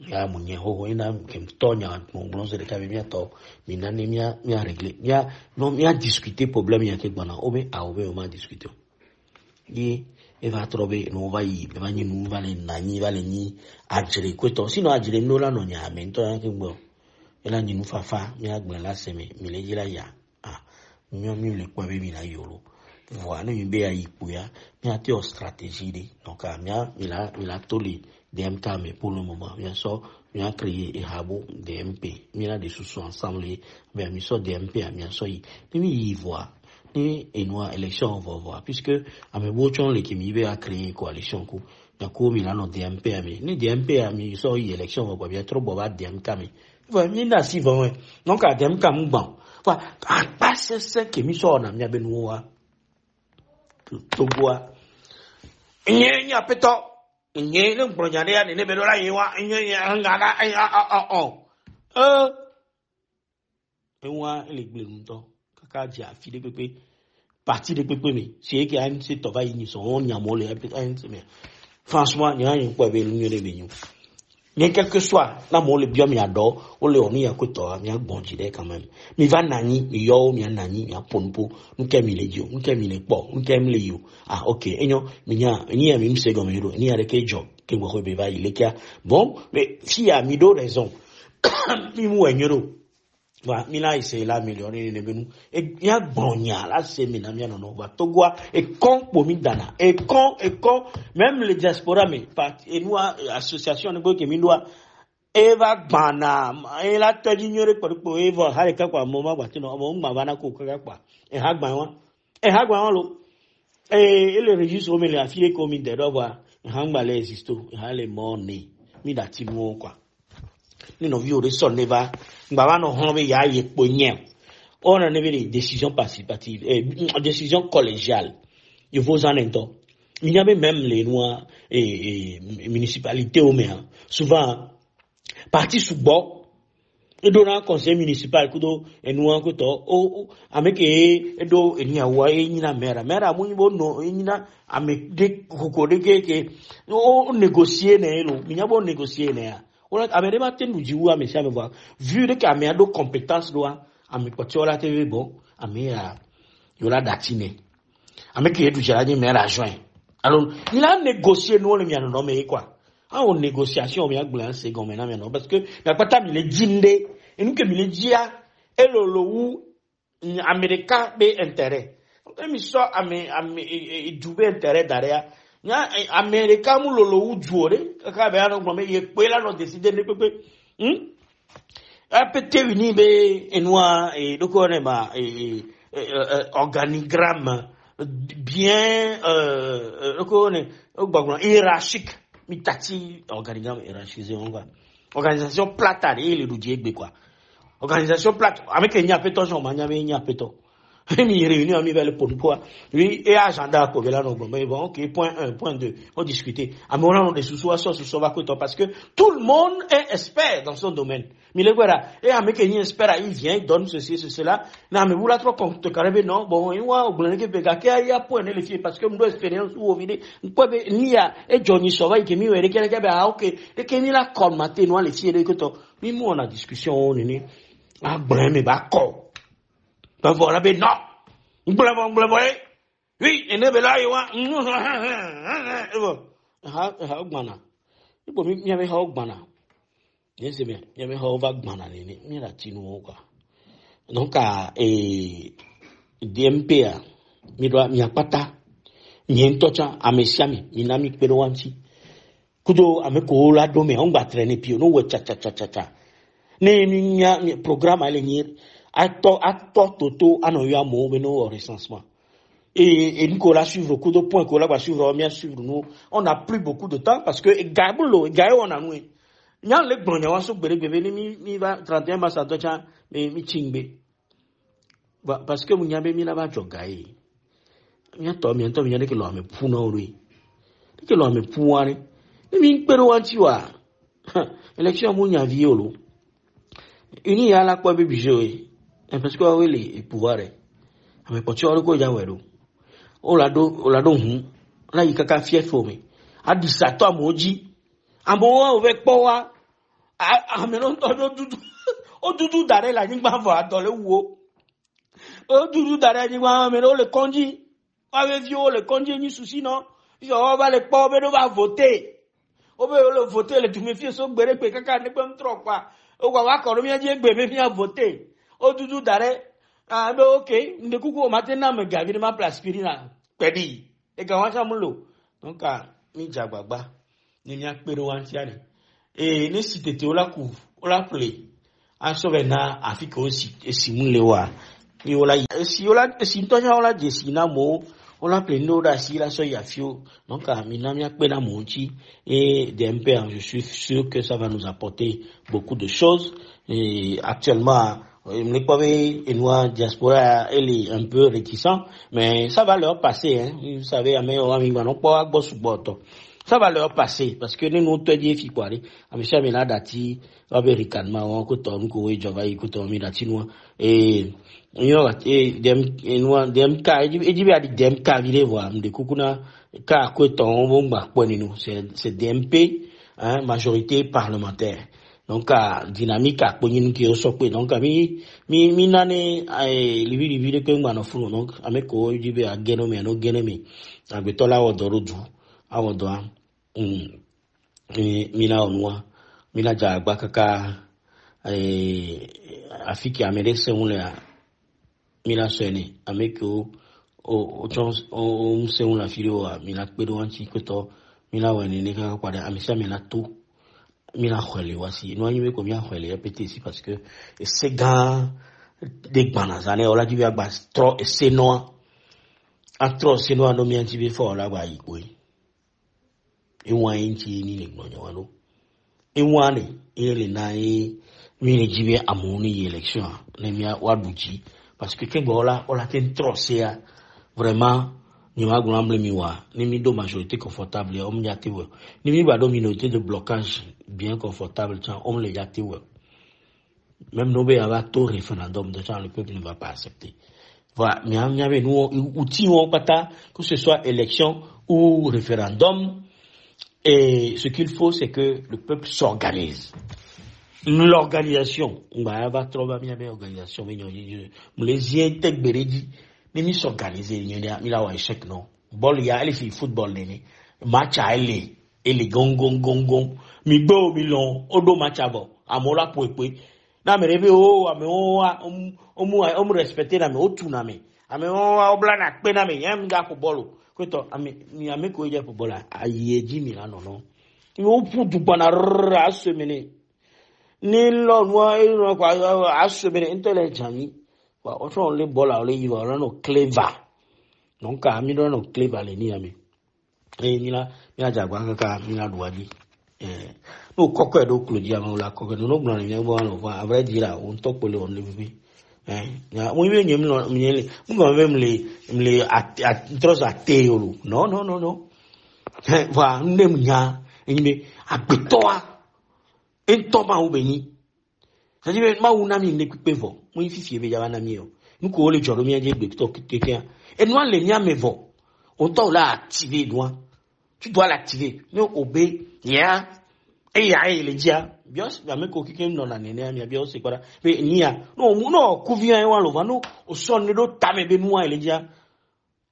Il y a Mounye Ho, il y a Tonya, mon bronze de Cabineto, Minanemia, Mia réglé. Il y a discuté problème, il y a quelque chose, on a discuté. Et va trouver no va y va ni nu va le ni ajere kweto sino ajere no la no nya me nto ya kegbo ela ni nu fafa mi agbe la seme mi le yira ya mi le kwa be mi la yoro voilà mi be ya ipo ya mi ati o stratégie de donc mi la toli DMK mais pour le moment bien sûr mi a créé et habo DMP mi la de sous ensemble mais mi so DMP a mi so yi ni mi voit ni enwa élection on va voir puisque a me bochon le qui mi be a créé coalition ko na ko mi la no DMP a mi ni DMP a mi so yi élection on va bien trop bo ba DMP mi va mi na si va donc a DMP mu bon va a passer ce que mi so na mi a be no wa to boa nye nya peto nye le bronyane ya ne be do la yiwa nye ya ngala enwa ele gble nto kaka ji afi de pepe parti de pepe mi c'est que an se to va yi so on nya mo le an se me franchement nya yin kwa be lu de be nyu mais quel que soit la mo le biom ya do o le oni ya ko to mi agbonji de quand même mi va nani mi yo mi nani mi aponpo nke mi le jo nke mi le po nke mi le yo ok enyo mi nya mi mse go mi ro ni ya de ke jo ke go be va ile kia bon mais si a mi do raison mi mu enyoro wa mi la ise la million ni benu e ya gbonya la se mi na mi no wa togwa e kon po mi dana e kon même le diaspora me part et nous association ngo ke mi doa eva gbana e la tadi nyore po eva ha ka kwa mo ma gba ti no mo ma bana ko ka kwa e ha gba won lo e le registre o me le afile ko mi de do wa e ha gba le existo e ha le money mi da ti mu kwa ni no vi o re so neva ngba no hon be ya ye po nyen on a des décisions participatives décisions collégiales il faut en entendre il y avait même les lois et municipalités au maire souvent parti sous bord et donnant conseil municipal kudo enua ko to o ameke edo enia wa enyina mera mu bo no enyina amede kokode ke o négocier na elo minya bo négocier na ya on a amede tenu jiwu amesia me voir vu de que amede compétence doa amekotiola tv bon amea yola datine ameke edu jaraje mera joint alors il a négocié nous le miano mais quoi en négociation bien glan c'est comme maintenant parce que la pata mi le jinde et nous que mi le dia et le ou américain be intérêt donc mi so dubé intérêt derrière nya américain mu lo ou juore ka be ano mais ye pe la no décider ne pepe a pété uni be enwa et donc on est ba organigramme bien hiérarchique mitati organigramme hiérarchisé on va organisation plate et le diegbe quoi organisation plate avec nya peto so manya be nya peto mi réunion mi belle pour quoi oui et agenda ko bela no mais bon OK point 1 point 2 on discuter amona on de sous va quoi parce que tout le monde est expert dans son domaine mais le voilà et avec un expert il vient il donne ceci cela na me vouloir trop compte carré non bon il wa oblan ke pega ke ya point les filles parce que mon expérience ou ovine quoi be nia e Johnny Sova ke mi were ke be OK et ke mi la comme matin no les filles que to mi mo on a discussion ni a brin me ba ko ben voilà, ben non. Oui, et ne là, il va. Hogmana. Il faut m'y avait Hogmana. C'est bien. Il y avait Hogmana, il a tinu quoi. Donc, DMP, mi doit mi apata, mi entocha, amesiami, mi nami peruansi. Kudo ameko la dome, on va traîner pio, no we cha. Ne mi programme à l'enir. Acteur toto anoya mo beno au recensement et Nicolas suivre coup de point qu'on va suivre bien suivre nous on n'a plus beaucoup de temps parce que gabulo gayo on a nous nya le bronya wa so gbere gbere mi va 31 mars atocha mi chingbe parce que munya be mi la ba jogai mi to mi nya ke lo me puna ori ke lo me puare mi gbere wa ti wa élection munya violo uni ya la kwa be bijoe parce que oui les pouvoirs ame pocho ko ja wero olado hu la yikaka fief fome adisato amoji amo o ve po wa ame no dudu o dudu dare la nigba vo adole wo o dudu dare nigba ame no le konji wa ve vi o le konji ni souci non yo va le po be no va voter o be le voter le tu me fie so gbere pe kaka ne pem tro pa o wa ko mi aje gbe me fi voter o dudu dare be OK nde kuku o matena me gabi ma plaspirina pedi e ga wa samulo donc mi jagbagba ni mi apero wan ti ani et ne si tete ola ku ola play aso na afika osi esimule wa ni ola si ntonya ola jesi na mo ola play no da si la so ya fio donc amina mi akpe na monchi et DMP je suis sûr que ça va nous apporter beaucoup de choses et actuellement une diaspora elle est un peu réticent mais ça va leur passer hein vous savez ça va leur passer parce que nous te dit fi quoi amisha mena dati american ma won ko to ko we jova ko to mi dati no et dem ka ejibi adi dem ka vile voir de kukuna ka ko to bon gba po ni nous c'est DMP hein majorité parlementaire donc dynamique a ponyin ki o so pe donc mi nane livi ko ngba no funu donc ameko ejibi a genome no geneme agbetola odoroju awon mina onwa mina jagba kaka afiki amere seunle mina sene ameko o chance o seunla filio mina pedo anchi koto mina wani ne kaka kwada amisa mina to mina khwele wasi no anyi ko mina khwele répéter ici parce que ces gars des banazane ola di agba trop c'est noir atro c'est noir no mi anti be for la gba iko inchi ni le gbonya wano inwane ele na mi le jibe amoni élection na mi waduji parce que kengba ola ten trosea vraiment ni ma gramble mi wa ni mi do majorité confortable on mi atewe ni mi ba do minorité de blocage bien confortable tiens on le yatewe même no be ava to référendum de temps le peuple ne va pas accepter voilà mais il y avait nous outil on pata que ce soit élection ou référendum. Et ce qu'il faut, c'est que le peuple s'organise. L'organisation, on va trouver bien organisation, mais les intègres beredi, mais ils s'organiser, il y a un échec non. Ball il y a les filles football né, match à elle, et les gong, mi bo milon, odo match à bon, amola pou. Na me rebe ame o mu respecter na me o tu na me, ame o obla na pe na me, yam ga ko bolo. Kwento mi ameko eje footballer ayeji mi la no mi o putu bana assemene ni lo nwa iro kwa assemene intelligent mi wa o so le bola o le yi wa no clever donc mi no clever le ni ami mi la jagwa kaka mi la duaji no koko edo Claudia ma la koko no gbo ni bo no fa a vrai dire on to pole on le bi moi bien je me trop atteindre non voilà nem nya me abetoa entoma ubeni ça dit ma una mi ne kupe vo moi fifi be jaba na mi o nko le joro mi aje gbe to quelqu'un et nous le nya me vo on doit l'activer tu dois l'activer nous obé ya et ya le dia bien ya me ko kikem no na nene mi bien c'est quoi mais nia no kuvia e wa lo va no o son do tame be nu le dia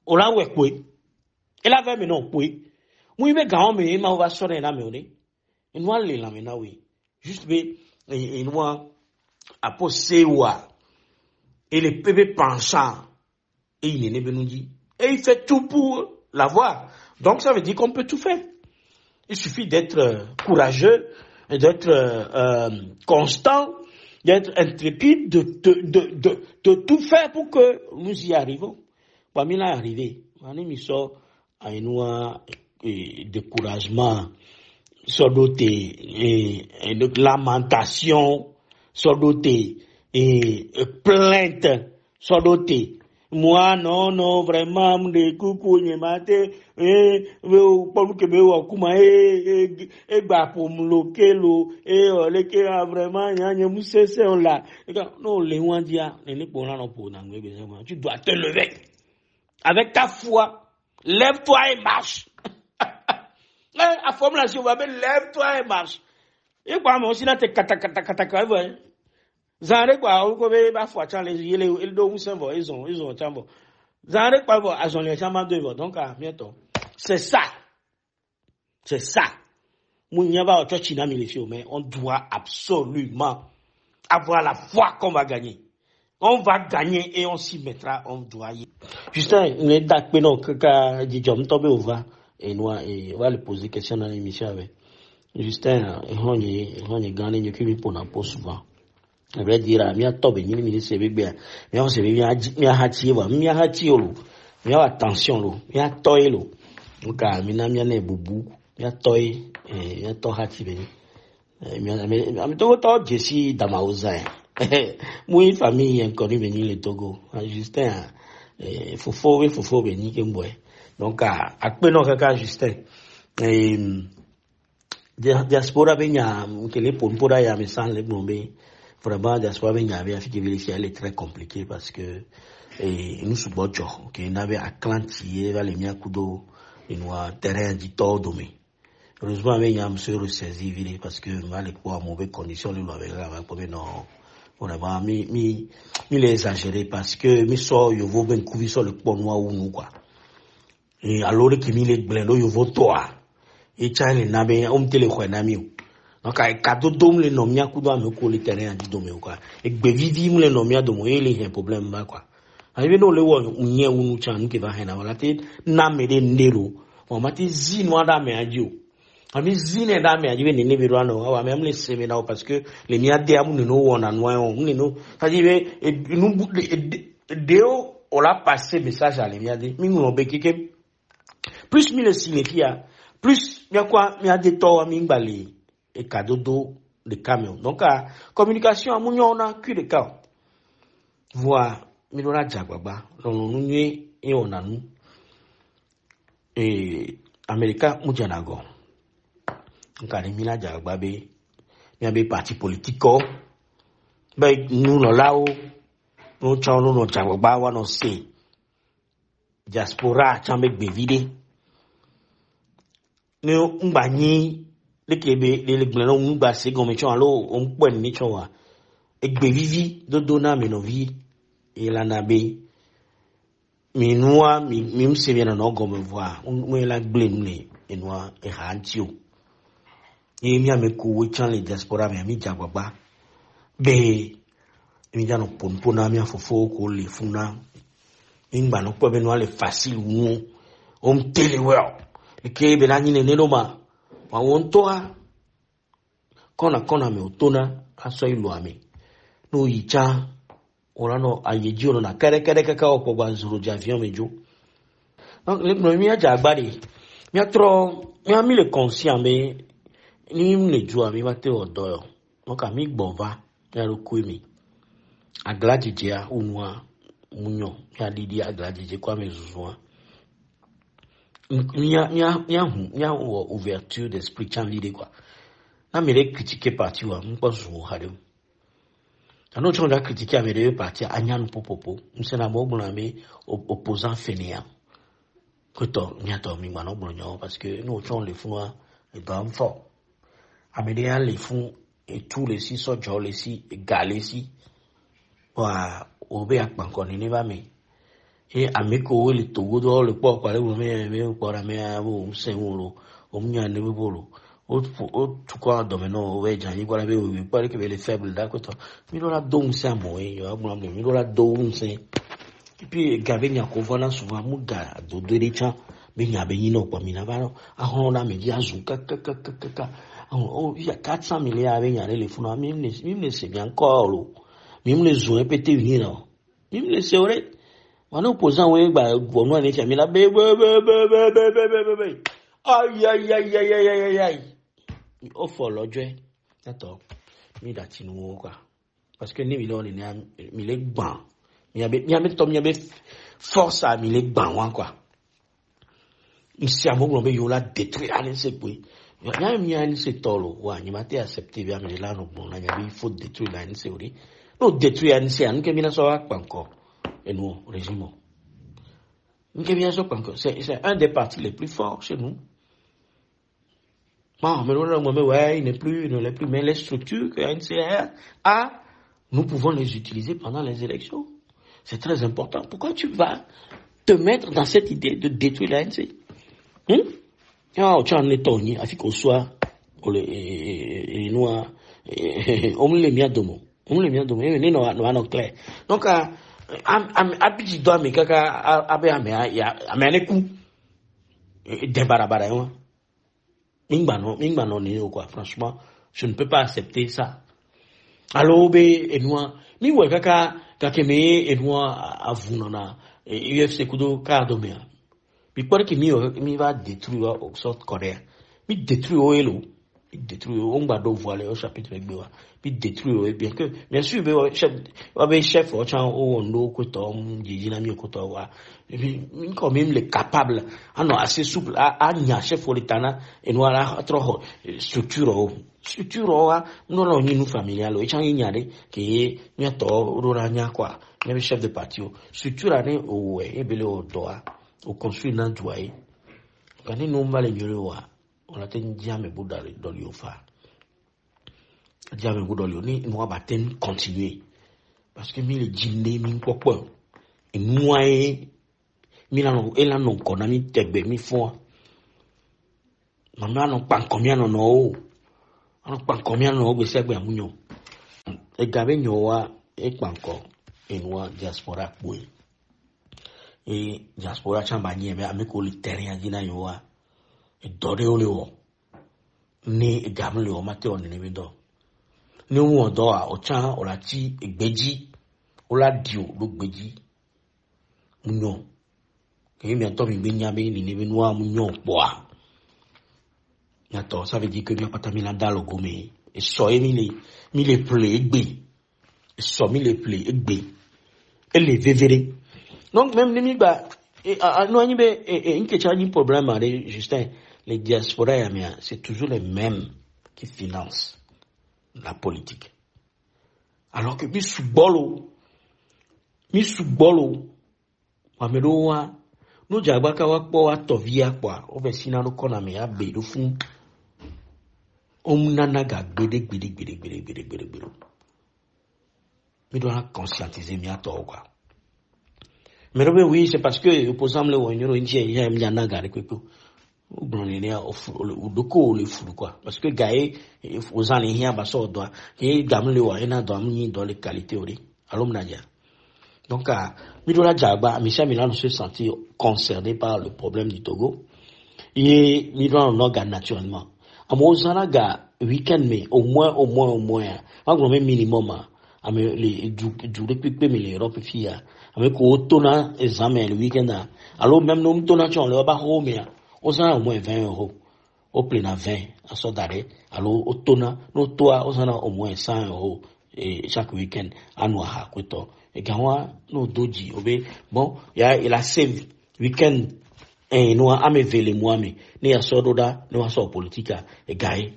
o la we pe e la ve me no pe mu be ga o me ma va so na me o ne en wa le la me na we juste be en wa a posé wa et le bébé pensant et il ne be nous dit et il fait tout pour l'avoir donc ça veut dire qu'on peut tout faire. Il suffit d'être courageux, d'être constant, d'être intrépide, de tout faire pour que nous y arrivons. Parmi là arrivé, on a mis ça à un découragement, ça doté de lamentation, ça doté plainte, ça doté. Moi non vraiment me coucou ni maté pour que me wa kuma gba pour me lokelo le ke vraiment nya mu sese on là non le wan dia ni pour là non pour na ngbe tu dois te lever avec ta foi lève-toi et marche la formulation va lève-toi et marche et quoi moi aussi na te kata ouais Zare kwa uko be ba fwa chan le yele do musen vo ils ont chambo. Zare kwa vo azon le chamba de vo donc bientôt. C'est ça. Mounya va au church na mi le fio mais on doit absolument avoir la foi qu'on va gagner. On va gagner et on s'y mettra, on doit y. Justin, ne dak pe non kaka di jom tobe ova et nous et on va le poser question dans l'émission avec. Justin, il gagne qui pour un peu souvent. Je vais dire, mi a tobe ni mi se bebe, mi a se mi a hati wa, mi a hati lo, mi a attention lo, mi a toy lo. Donc mi na mi a ne bubu, mi a toy, mi a to hati beni. Mi to Jesse Damauza. Moi famille inconnue veni le Togo. Justin, fofo beni kemboy. Donc a pe no kaka Justin. Diaspora benya kele ponpora ya me san le bombe. Vraiment diaspora benya bien fait vérifier elle est très compliquée parce que nous subocho que n'avait Atlantie va les mia kudo et nous terrain du todo mais heureusement benya me se ressaisi vite parce que mal quoi mauvais conditions nous avec là pour non vraiment mi les exagérer parce que mi so yo vo ben couvi sur le pont noir ou nous quoi et alors que mi les blendo yo vo toi et Charlie na be tele khwa na mi donc ay cadeau dom le nom ya kudo am ko le terrain di dom quoi et gbe vivi mu le nom ya dom e le problème ba quoi ay no le wo unye unu chan ke ba hena wala te na me de ndero o mati zin wa da me ajo ami zin da me ajo ni ne bi rano wa me amle se me na parce que le mi ade amu no wona no on no fadi be nu deo on l'a passé message à le mi ade mi no be keke plus mi le signifia plus il y a quoi il y a des torts mi ngbali et cadeau de camion donc communication amunyo on a que de cas voir mi lora jagbagba lonu nwe e onanu America mujanago nkari mi la jagbagba be mi abe parti politico be nu no lao no chano no jagbagba wa no se diaspora chambe gbevide ne ngbanyi lekebe le gbeno ngba se gomi chon alo on po ni chon wa egbe vivi dodo na me no vi elana be minua mi mse bien no gomi voir on la blame le enwa e hantio e mi ameku we chan le diaspora mi jagbagba be mi jano ponpona mi afofo ko le funa ngba no po be no le facile wu on tele well ke be na nyine ne no ma wa wonto a kona me otona aso ilu ami no yicha ora no ayeji ono na kere kaka okogba nzuru javion mejo donc le premier ja agbade mi atro mi ami le conscient me ni le jo ami ba te odo donc ami gbova ya ro ku mi aglajije a unwa munyo ya didi aglajije kwa mezuzu Mia ouverture d'esprit chan l'idée quoi. Na me les critiquer parti wa m'pas zo hade. Ano chon da critiquer avec les parti anyan popopo. M'se na mo gbona me opposant fainéant. Koto nyato mi ngba no gbonyo parce que nous chon les font les dam fort. Amédéa les font et tous les six so jo les six égalés si. Wa obe akpan ni ba me. Et ameko le togo do le po kwa le me kwa me abo msenwolo omnya ne bolo o tukwa domino we jani kwa be we kwa ke le faible da koto mi do la don se amo yo agbon mi do la don se et puis gabe nya ko vola souvent muga do de cha be nya be yino kwa mi na ba no ahon na me dia zu ka o ya 400 milliards be nya le funa mi me se bien encore lo mi me le zo répéter une non mi me le c'est vrai on opposant we gba gbonu ani chami la be aïe o fo lojo e tato mi da tinu kwa parce que ni mi lo ni mi le gban mi abe force à mi le gban wan quoi ici à mo be yo la détruire ani se pe ya mi ani se tolo wa ni mate accepter bien mi la no bon na il faut détruire la ni se ori no détruire ani se an ke mi na so akpa encore et nous, régime. C'est un des partis les plus forts chez nous. Bon, mais ouais, il n'est plus, mais les structures que l'ANCR a, nous pouvons les utiliser pendant les élections. C'est très important. Pourquoi tu vas te mettre dans cette idée de détruire l'ANC? Tu en es toni, afin qu'on soit, les noirs, on me les met à domo. Donc, abiji do mi kaka abe ame ya ame ku de barabara yo Mingba non, quoi. Franchement, je ne peux pas accepter ça. Alors, et nous, mi ouais, kaka me, et nous, à vous, non, UFC kudo, cardomia. Mi quoi que mi va détruire, au sort Corée. Mi détruire au hello. Mi détruire, on va donc voir au chapitre avec moi. Mi détruire, bien que, bien sûr, chef, au chan, au no, koto, jijina mi koto, wa. Mi quand même les capables, non, assez souple, nya chef au litana, et nous, à trop, structure, non, non, nous familial, et chan ignare, qui mi a tort, roranya, quoi. Mi chef de parti, structure, et belé au doigt. Au construit dans joie quand nous mal nyorowa on a ten diame budale dolio fa diame budolio ni nous va ten continuer parce que mi le jinné mi popo et moi mi la no ela no kona mi tegbe mi fo mama no pan combien no pan combien no gbe segbe amunyo e gabe nyowa e panko e noa diaspora boy et diaspora chamba nyebe ameko litérien dina yoa e dore oleo ni gamle o mate on ne bedo ni won do a o chan o la ti egbeji o la dio lo gbeji munyo ke mi to mi gbenya be ni ne benua munyo po a yato ça veut dire que mi pata mi la dalogo me e so e mi le play egbe e so mi le play egbe e le vevere donc même ni ba nous avons un problème avec Justin. Les diasporas, c'est toujours les mêmes qui financent la politique. Alors que mi subolo, wameroa, no jabaka wakpo atovia kwa, ovesina no kona me abe do fun. Omnanaga gbede. Mi doit conscientiser mi ato kwa. Mais oui, c'est parce que opposant le wonyoro inji ya mjana gare kweko. Ubronene o doko le fulu quoi parce que gaé aux années hier ba so doa et gamle wa ena do amni dans les qualités ori alom nadia donc mi do la jagba Michel Milan se sentit concerné par le problème du Togo et mi do en organe naturellement amozana ga week-end mais au moins un même minimum ame les du depuis mais l'Europe fia avec otona examen le week-end alors même nous tona chon le ba ho mais on a au moins 20 euros au plein à 20 à son d'arrêt alors au tona no toi on a au moins 100 euros et chaque week-end à noa kwito et gawa no doji obe bon il a save week-end et noa amevele muami ne ya sododa no so politika et gaé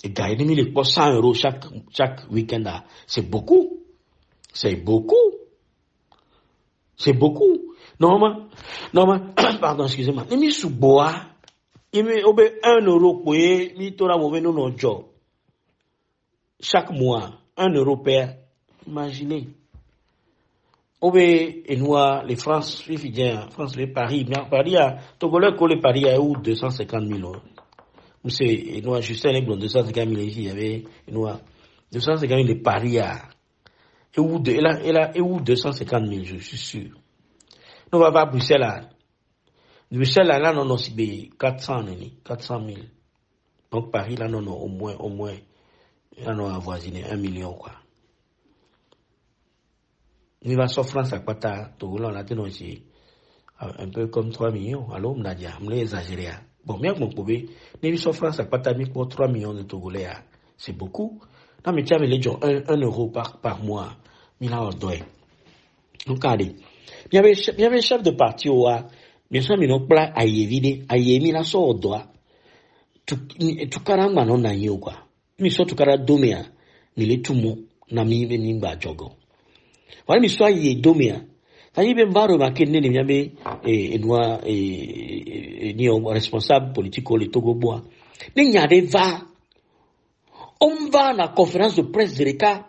ni 100 euros chaque week-end là c'est beaucoup Normalement, pardon, excusez-moi. Il mi suboa, il mi obe 1 euro pour mi tora mauvais non job. Chaque mois, 1 euro per. Imaginez. Obe, et nous, les France, les Paris, Togolais, les Paris, a eu 250 000 euros. Et nous, Justin, les 250 000 ici, il y avait, et nous, 250 000 les Paris, et où 250 000, je suis sûr. Nous va pas Bruxelles là non c'est 400 000 donc Paris là non au moins là non avoisiné 1 million quoi nous va sur France à Pata Togo là non c'est un peu comme 3 millions alors on a dit on exagéré bon bien qu'on pouvait nous sur France à Pata mi pour 3 millions de Togolais c'est beaucoup non mais tu as les gens 1 euro par mois mais là on doit donc allez il y avait chef de parti bien sûr mais non plat ayemi la so doa tukara ngano na yo kwa mi so tukara domea mi le tumo na mi be nimba jogo wala mi so aye domea tani be mbaro ma kenne ni miabe enwa ni responsable politique le Togo bois ni nyade va on va na conférence de presse de l'État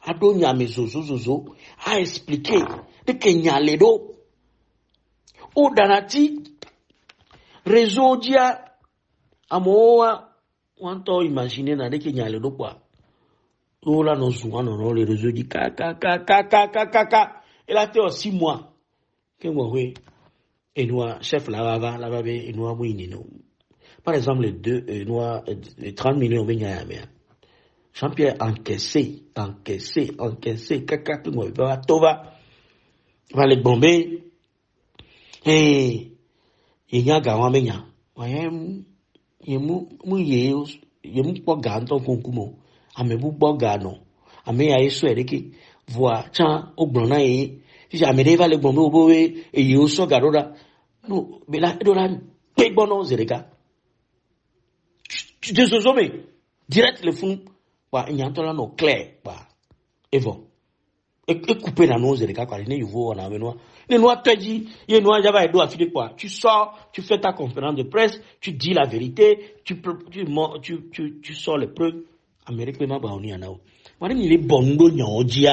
ado nyame zozo a expliquer de Kenya ledo o danati réseau dia amoa wanto imaginer na de Kenya ledo kwa o la no zuwa no le réseau di ka et là t'es 6 mois que moi oui et nous chef la va be et nous moi ni no Par exemple, les 30 millions, Jean-Pierre encaissé, caca, tout le monde va, tova, va les bomber, et, il y a gawa menya, yemu kwa ganto konkumo, amebu kwa gano, ame ya yesu edeki, voa, chan, ogbona si amede va les bomber obowe, et yoso garoda, no, bela, edola, pegbono zereka. Tu te soumets, direct le fond, il y a un temps là, non, clair, et bon. Et couper la nose, les gars, quoi, il y a un noir. Les noirs te disent, il y a un noir, j'avais doit filer quoi. Tu sors, tu fais ta conférence de presse, tu dis la vérité, tu sors les preuves. Amérique, ma ba, on y en a. Moi, il est bon, on dit,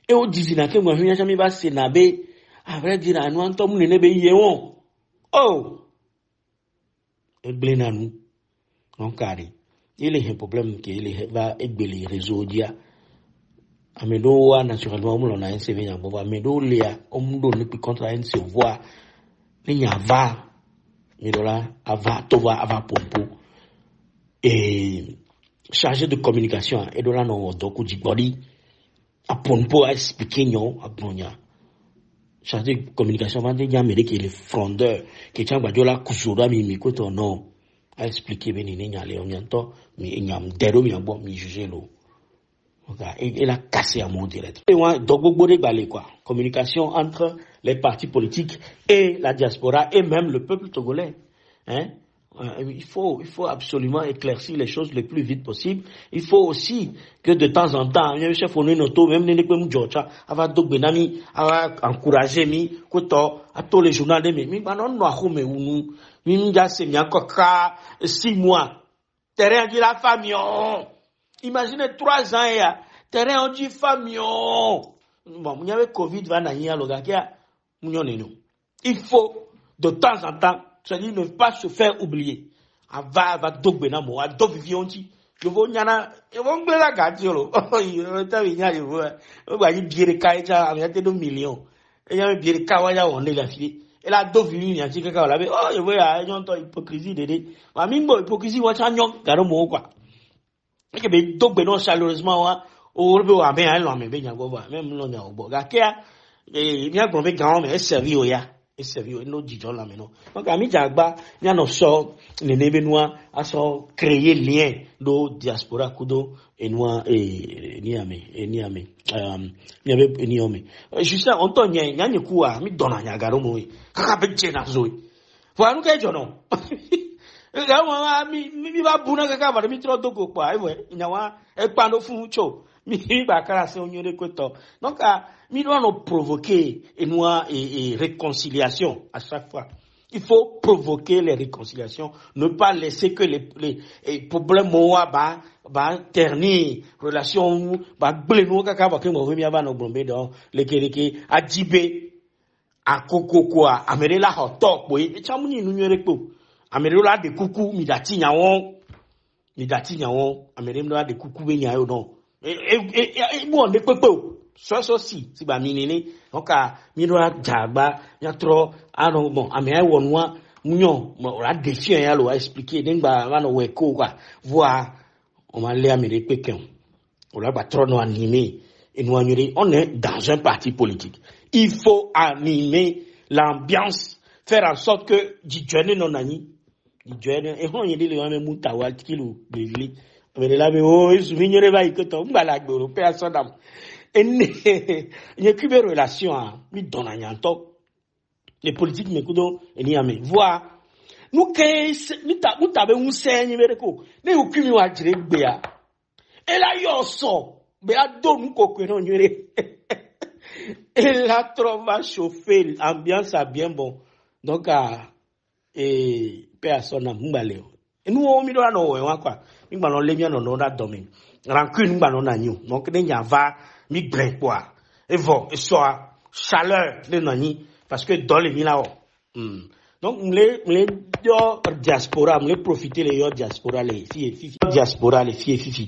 et on dit, que moi, je n'ai jamais pas sénabé, à vrai dire, un noir, tom, n'est pas yéon. Oh! Et blé à nous. Non, carré. Il y a un problème qui va être les réseaux dia. Amedo naturellement on a un CV ya boba amedo lia omdo ne pi contre un se voix ni nya va medola ava tova ava pompo et chargé de communication et dola no doku jibodi a pompo a expliquer nyon a bonya chargé de communication va dire Amérique les frondeurs que tchamba jola kujoda mi ko to non a expliquer beni ni nya le onyanto mi nyam dero mi abo mi juger lo. Il a cassé à mon direct. Et quoi. Communication entre les partis politiques et la diaspora et même le peuple togolais. Hein? Il faut absolument éclaircir les choses le plus vite possible. Il faut aussi que de temps en temps, le chef va encourager à tous les journaux de 6 mois. Terrain de la famille. Imaginez 3 ans et terrain on dit famille. Bon, il y avait Covid, il faut de temps en temps, c'est-à-dire ne pas se faire oublier. Va dogbena mo, a dovivionti. Je veux nyana, je veux ngela gadjolo. Oh, il ta vinya je veux. On va y biere kaija, a yate 2 millions. Et y a biere kawaya on la fille. Et la dovivi nya ti kaka la be. Oh, je veux a yon to hypocrisie dédé. Ma mimbo hypocrisie wa cha nyon garo mo quoi. Et que be dogbena chaleureusement wa o be wa me an lo me be nya go ba. Même lo nya ogbo. Ga ke e bien qu'on be gan me servi o ya. Et sérieux, nous disons là maintenant. Donc, Ami Djagba, il y a nos sorts, les Nébénois, à sont créer lien de diaspora, kudo, et noir, et niame. Juste là, on t'en y a une coua, mi donna Niagaro moi. Kakabetche na zoi. Voilà, nous qu'est-ce non? Mi va bouna kakava, mi trop doko quoi, et ouais, il y a un pano foucho. Mi va casser on y est coton. Donc, mi doit nous provoquer et réconciliation à chaque fois. Il faut provoquer les réconciliations, ne pas laisser que les problèmes ternir relation bleno kaka ba ke mo mi aba no bombe do lekereke adjibe akoko kwa amere la hotop boy e chamuni nu nyere po amere la de kuku mi dati nyawon amere la de kuku be nyayo no e bo de pepe so si ba mi nene donc mi do jagba ya tro aro bon ame wonwa munyo mo la défier ya lo expliquer ngba ma no we ko quoi voir on m'a l'air américain on l'a pas trop nous animer et nous animer on est dans un parti politique il faut animer l'ambiance faire en sorte que dijone non ani dijone et on y dit le même mutawa kilo bevili mais là mais oh souvenir va que to mbala gboro pe asodam et il y a relation mi donna nyanto les politiques me kudo eni ame voir nous tabe un seigne bereko ne okumi wa jire gbe ya et là yo so be ado nu kokwe no nyere et là trop va chauffer ambiance a bien bon donc et personne mbale et nous on mi do na no we wa kwa mi gba no le mi no da domaine rancune gba no na nyu donc ne nya va mi gbe quoi et bon et soit chaleur de nani parce que dans les là donc les diaspora me profiter les diaspora les filles diaspora les filles fifi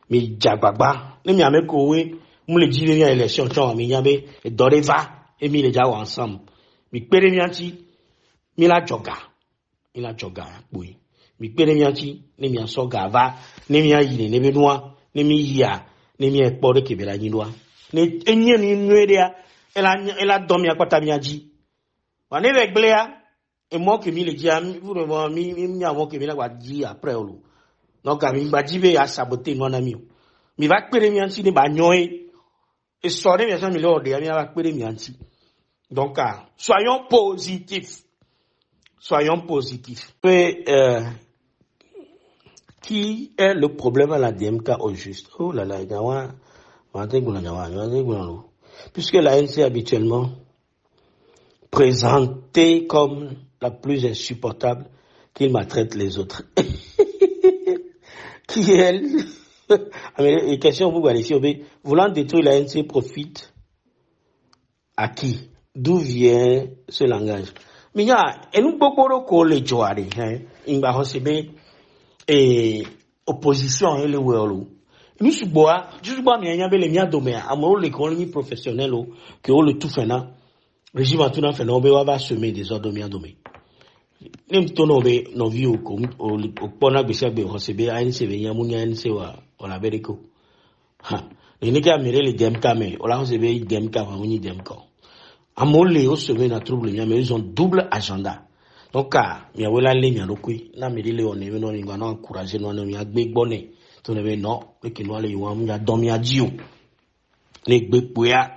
mais jababa ne mi ame ko we me le dire bien élection chon mi nyabe et doreva et mi le jaw ensemble mi pere mi anti mi la joga il a joga boy mi pere mi anti ne mi so gava ne mi ayi ne be noa ne mi ya ne mi ekpo de kebela yin noa ne enye ni nwedea ela domi akpata mi aji wa ne be glea e mo ke mi le ji mi awon ke mi la wa ji après olu no ga mi gba ji be ya saboter no na mi va pere mi anti ne ba nyoe et sorry mi ça mi le ode mi va pere mi anti donc soyons positifs. Soyons positifs. Qui est le problème à la DMK au juste? Oh là là, puisque la NC est habituellement présentée comme la plus insupportable, qu'il maltraite les autres. Qui est elle? Mais question vous voyez ici, voulant détruire la NC profite à qui? D'où vient ce langage? Minya, enu bokoro ko le joare, imba hosebe opposition ele welo. Nous suboa, jusboa mi anya bele mi adome, amo le économie professionnelle o, que o le tout fena, régime atuna fena obe wa va semer des ordres mi adome. Nem tono be no vi o pona gbese gbe hosebe ANC be yan munya ANC wa la bereko. Ha, ni ka mere le DMK me, o la hosebe DMK wa munyi DMK. Amole au sommet na trouble mais ils ont double agenda. Donc mi awela le mi alokui na mi le on e no ni ngana encourager no mi agbe gbone to ne be no e ki no le wan mi adon mi adio le gbe poya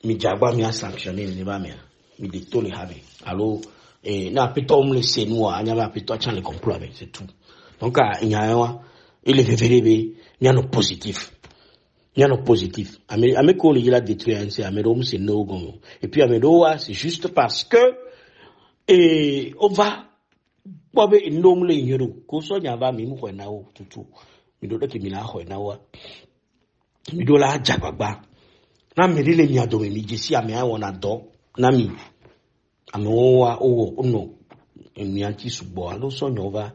mi jagba mi a sanctionner ni ba mi de to le have allo na peto le senu anya ba peto chan le complot avec c'est tout. Donc il y a un il est verbe mi no positif. Il y a un positif. Ameko il a détruit ANC, Amedo c'est no gomo. Et puis Amedo c'est juste parce que on va bobe indom le nyoro. Ko so nya ba mi mu ko na o tutu. Mi do ke mi la ho na wa. Mi do la jagbagba. Na mi le mi ado mi jesi ame awon na do. Na mi ame wa o no. Mi anti subo alo so nya over.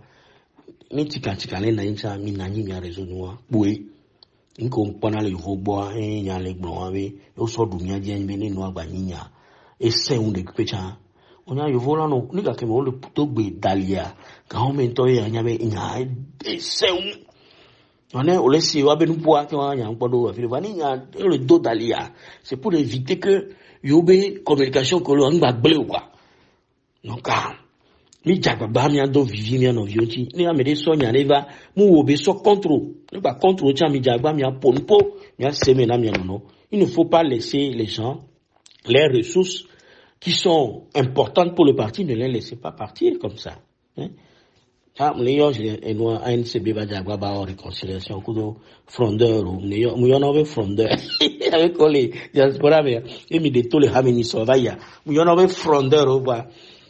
Mi tika le na incha mi na nyi mi a rezo nwa. Boy. Inko mpona le vogboa nya le gbon awe o so du mi aje nbe ninu agba nyinya ese un de pecha onya yo vola no ni ga ke mo le to gbe dalia ka ho me to ya nya be nya ese un one o le si wa be nu poa ke wa nya npodo wa fi va ni nya le do dalia c'est pour éviter que yo be communication ko lo ngba gble ou quoi donc mi jagba mi ando vivi mi no vioti ni amede so nya neva mu wo be so contrôle ni ba contrôle cha mi jagba mi aponpo mi aseme na mi no. Il ne faut pas laisser les gens les ressources qui sont importantes pour le parti, ne les laissez pas partir comme ça, hein. Ah, mon yo je no ANCB ba jagba ba réconciliation kudo frondeur ou mu yo no be frondeur avec les diaspora be et mi de tous les hamini sovaya mu yo no be frondeur ba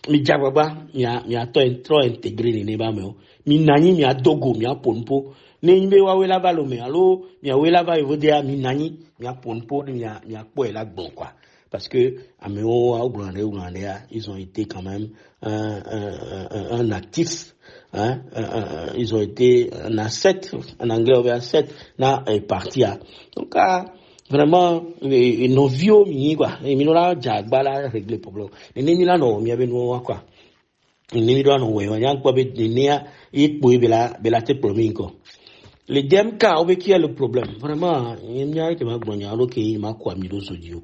mi jagba mi a to intégré ni ba me mi nani mi adogo mi aponpo ne imbe wa wela ba lo me allo mi a wela ba evo dia mi nani mi aponpo mi a po la gbon quoi parce que ameo au grande ils ont été quand même un actif, hein, ils ont été un asset, en anglais on dit asset na parti a donc vraiment nos vieux mi quoi et mi la jagba la régler problème ni mi la no mi abe no quoi ni mi do no we wan kwa be ni ya ipo bela te problème ko le DMK obe qui a le problème vraiment mi ya ke ma gbonya lo ke ma kwa mi do sodio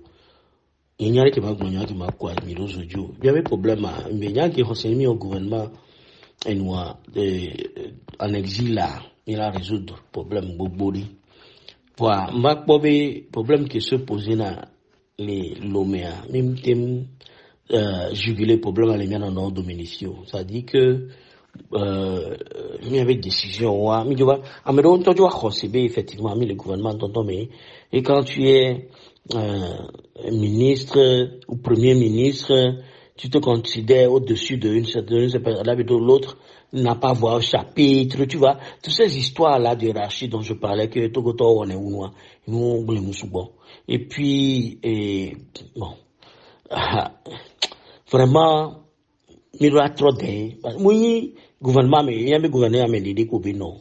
il y a qui va gagner qui m'a quoi mi il y avait problème mais il y a qui ont mis au gouvernement et nous en exil là il a résoudre problème bobori pour ma problème qui se posait dans les loméa même thème juguler problème à les miens dans dominicio ça dit que il y avait décision ouais mais tu vois améro tu vois receber effectivement le gouvernement tonton mais et quand tu es ministre ou premier ministre, tu te considères au-dessus d'une certaine personne, l'autre n'a pas voix au chapitre, tu vois, toutes ces histoires-là de hiérarchie dont je parlais, que tout le on est ounois, et puis, bon, vraiment, il y a trop de, oui, gouvernement, mais il y a des gouvernements, mais il y a des non.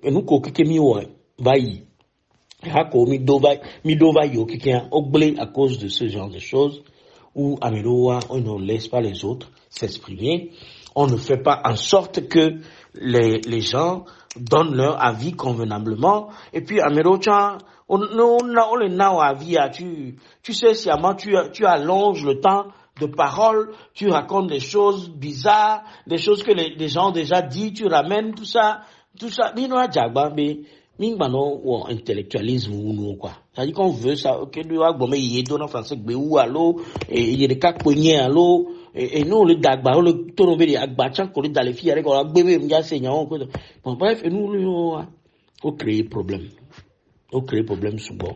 Et nous, qu'est-ce que va y Hako mi dova yo kikia oble à cause de ce genre de choses où Améloa, on ne laisse pas les autres s'exprimer. On ne fait pas en sorte que les gens donnent leur avis convenablement. Et puis, Améloa, on les n'a avis, tu sais, sciemment, tu allonges le temps de parole, tu racontes des choses bizarres, des choses que les gens ont déjà dit, tu ramènes tout ça. Ou intellectualisme ou non, quoi. C'est-à-dire qu'on veut ça, ok, nous, il y a dans français, ou à l'eau, et il y a des cas poignés à l'eau, et nous, le dagba, le tourne de agba, qu'on est dans les filles, avec on a bébé, m'y seigneur, bon, bref, et nous, on crée problème. On crée problème souvent.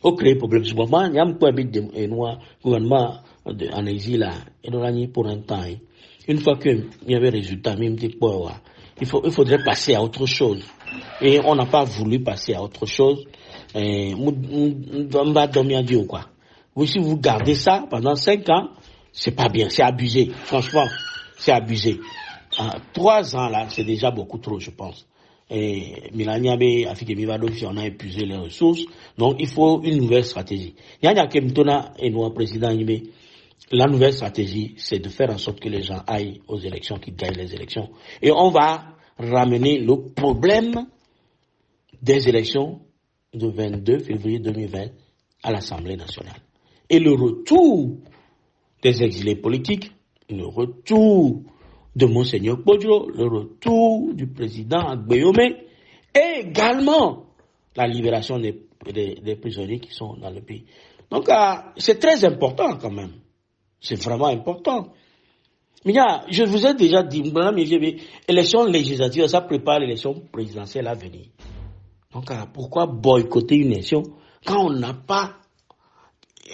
On crée problème souvent. Moi, il y a un peu de gouvernement en exil, là, et dans l'année pour un temps, une fois qu'il y avait résultat, même des poids, il faudrait passer à autre chose. Et on n'a pas voulu passer à autre chose. On va dormir Dieu, quoi. Vous, si vous gardez ça pendant 5 ans, c'est pas bien, c'est abusé. Franchement, c'est abusé. 3 ans, là, c'est déjà beaucoup trop, je pense. Et Milaniabe, Afrique Mivadofi, on a épuisé les ressources. Donc, il faut une nouvelle stratégie. Yanya Kemtona et nous, président Yime, la nouvelle stratégie, c'est de faire en sorte que les gens aillent aux élections, qu'ils gagnent les élections. Et on va ramener le problème des élections de 22 février 2020 à l'Assemblée nationale. Et le retour des exilés politiques, le retour de Monseigneur Bodjo, le retour du président Agbeyome, et également la libération des prisonniers qui sont dans le pays. Donc, c'est très important quand même. C'est vraiment important. Mais je vous ai déjà dit, élection législative, ça prépare l'élection présidentielle à venir. Donc, pourquoi boycotter une élection quand on n'a pas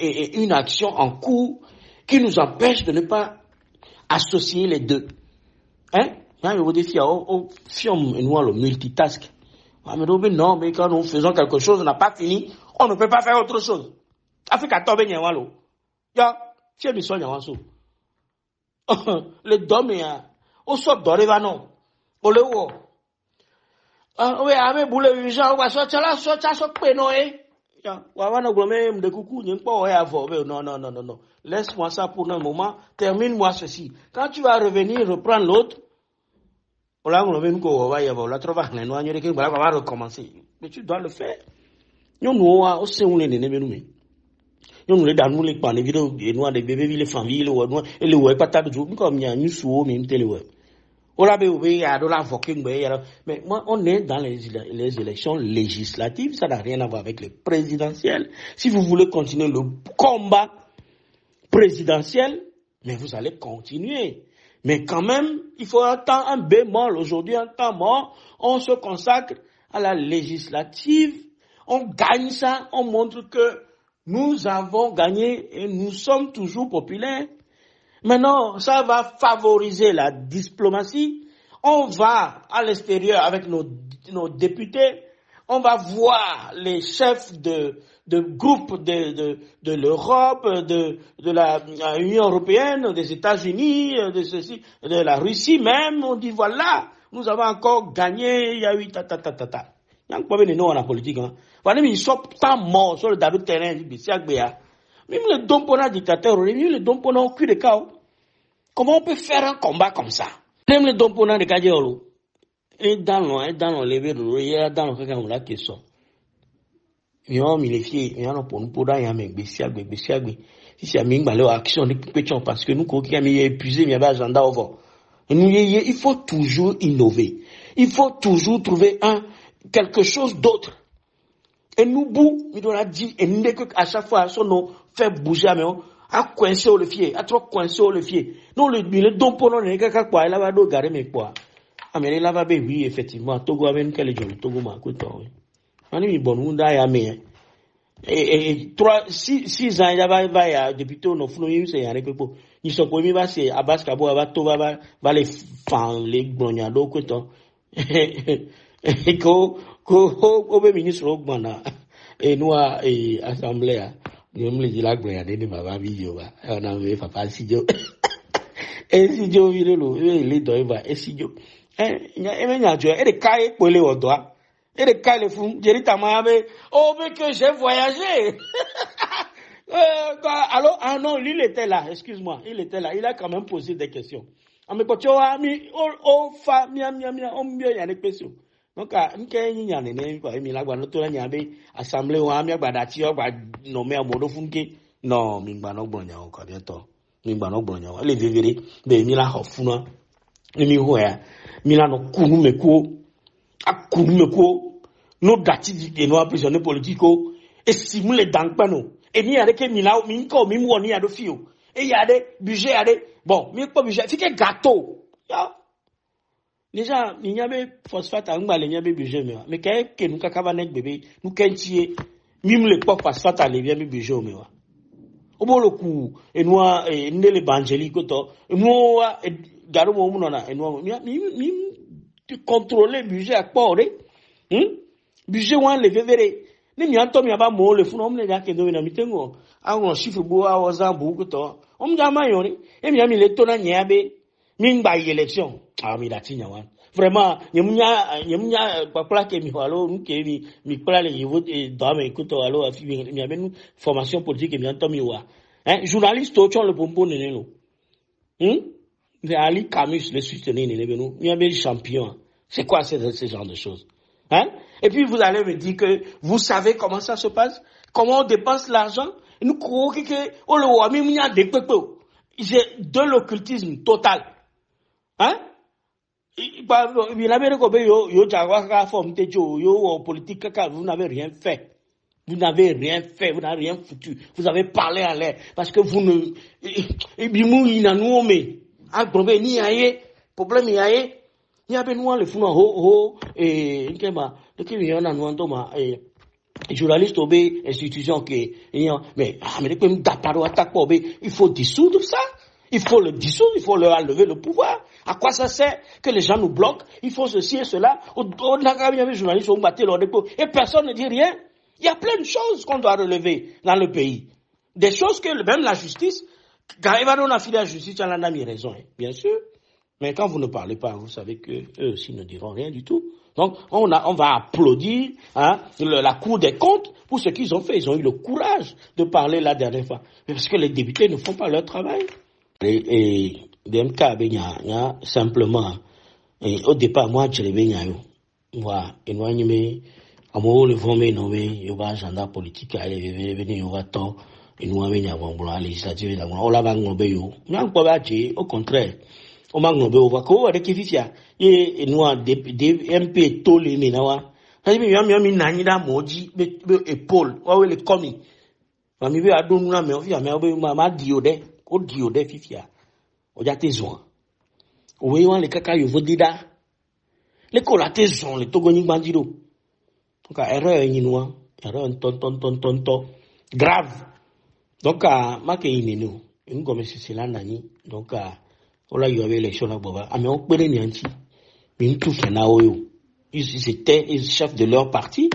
une action en cours qui nous empêche de ne pas associer les deux? Hein? Je vous dis, on le multitask. Non, mais quand nous faisons quelque chose, on n'a pas fini, on ne peut pas faire autre chose. Afrique tombe nyawalo. Ya, c'est mission nyawaso. Le dom ya, on sort d'oreva non. On le voit. Oui, avec boule urgent, on va sortir là, sortir peno ya. Wawana glomé de coucou, n'y pas ouais avant. Non. Laisse-moi ça pour un moment. Termine-moi ceci. Quand tu vas revenir, reprendre l'autre. On va recommencer. Mais tu dois le faire. Nous, on sait où les nénémés. Nous, les dames, les panes, les noirs, les bébés, les familles, et le web, pas de jour, comme il y a une sous, même télé web. Mais moi, on est dans les élections législatives, ça n'a rien à voir avec les présidentielles. Si vous voulez continuer le combat présidentiel, mais vous allez continuer. Mais quand même, il faut un bémol. Aujourd'hui, un temps mort, on se consacre à la législative, on gagne ça, on montre que nous avons gagné et nous sommes toujours populaires. Maintenant, ça va favoriser la diplomatie. On va à l'extérieur avec nos députés. On va voir les chefs de groupes de l'Europe, de la Union européenne, des États-Unis, de la Russie même. On dit voilà, nous avons encore gagné. Il y a eu ta. Il y a un problème dans la politique. Voilà, mais ils sont tant morts sur le terrain. Même le dompona dictateur, même le dompona au cul de chaos. Comment on peut faire un combat comme ça? Même le dompona de Kadiolo. Et dans le lever de l'eau, il y a dans le cas là qui sont. Il y a mis les filles, il y a un pour nous pour d'ailleurs, mais bestiagbe. Si c'est un mingle, alors action, parce que nous, quand il y a épuisé, il y a pas agenda au vent. Il faut toujours innover. Il faut toujours trouver quelque chose d'autre. Et nous, il doit dire, et nous, à chaque fois, ça nous fait bouger, mais à coincer au levier, à trop coincer au levier. Non, le don pour nous, il y a quoi, il va nous garder, mais quoi. Ah, mais là, oui, effectivement, Togo avait une quelle jolie, Togo m'a coûté, oui. On est bon, on a yamé. Et 6 ans, il y a député, on a fouillé, c'est un peu. Ils sont pour moi, c'est Abbas Kabo, va les fans, les grognards, quoi, et qu'au ministre Ogbana, et nous, et assemblée, nous me dit la grognarde de ma vie, on a vu papa Sidio. Et Sidio, il est doigt, et Sidio. Il y a un jour, et les cailles pour les doigts. Et les cailles font, j'ai dit à moi, mais que j'ai voyagé. alors, ah non, il était là, excuse-moi, il était là, il a quand même posé des questions. Mais quand tu vois, il y a des questions. Donc, il y a des questions, il y a des assemblée, il y a des questions, il y a des questions, non, il y a des questions, il y a des questions, les vérés, mais il y a des questions, il y a des questions, nos datifs et nos prisonniers politiques, et simuler dans le panneau. Et il y a des gens qui ont mis un de fio. Et il y a des budgets, il y a des. Bon, mais pas budget, c'est que gâteau. Déjà, il y a des phosphate à un mal, il y a des budgets, mais quand nous avons bébé, nous quentier, même les pas phosphate à l'évier, des budgets, mais au bon le coup, et nous, et nous, l'évangélique, et nous, garou, mon nom, et nous, contrôler le budget à quoi, budget, on le verrait. Ni mi anto mi aba mo le funu omne ya kendo na mitengo awon chiffre bo awo zambu kuto omja mayoni e mi le tona nyabe mi ngba election mi dati nyawan vraiment nyemnya papla ke mi halo nke mi pla le vote do me kuto alo afi mi abenu formation politique mi anto mi wa journaliste au le pompo ne no Ali Camus le soutenir ne benu mi abe champion c'est quoi ce genre de choses. Et puis vous allez me dire que vous savez comment ça se passe, comment on dépense l'argent. Nous croyons que on le voit même il y a des peuples. C'est de l'occultisme total. Il avait recommandé yo jagwa forme de yo politique vous n'avez rien fait. Vous n'avez rien fait, vous n'avez rien foutu. Vous avez parlé en l'air parce que vous ne bimou ina nuome. Problème ni aye, problème y aye. Il y a besoin le fond nkema de qui il y en a nous ndoma journaliste obé institution que mais peut d'appareil attaque il faut dissoudre ça, il faut le dissoudre, il faut leur enlever le pouvoir. À quoi ça sert que les gens nous bloquent? Il faut ceci et cela. On a bien les journalistes ont battu leur dépôt et personne ne dit rien. Il y a plein de choses qu'on doit relever dans le pays, des choses que même la justice, quand on a filé la justice, elle en a mis raison, bien sûr. Mais quand vous ne parlez pas, vous savez que eux aussi ne diront rien du tout. Donc, on va applaudir la Cour des comptes pour ce qu'ils ont fait. Ils ont eu le courage de parler la dernière fois. Mais parce que les députés ne font pas leur travail. Et DMK, simplement, au départ, moi, je l'ai vu, moi, et moi, le vomé nommé, il y a un agenda politique, il y a un temps, et nous, il y a un législatif, on l'a vangobé, au contraire. O magnobe o vako avec kififia ye noa de MP tole menawa kasi mi nani da moji be épaule wa we le komi ma mi be adonu na me ofia me be ma diode o diode fifia o ja tezon o we wan le kaka yo vodida le ko la tezon le togo ni bandiro donc erreur yin noa erreur ton grave donc ma ke inenu ngome sisila nani donc voilà, il y avait l'élection là, mais on peut les nianti. Mais tout fait là, ils étaient chefs de leur parti.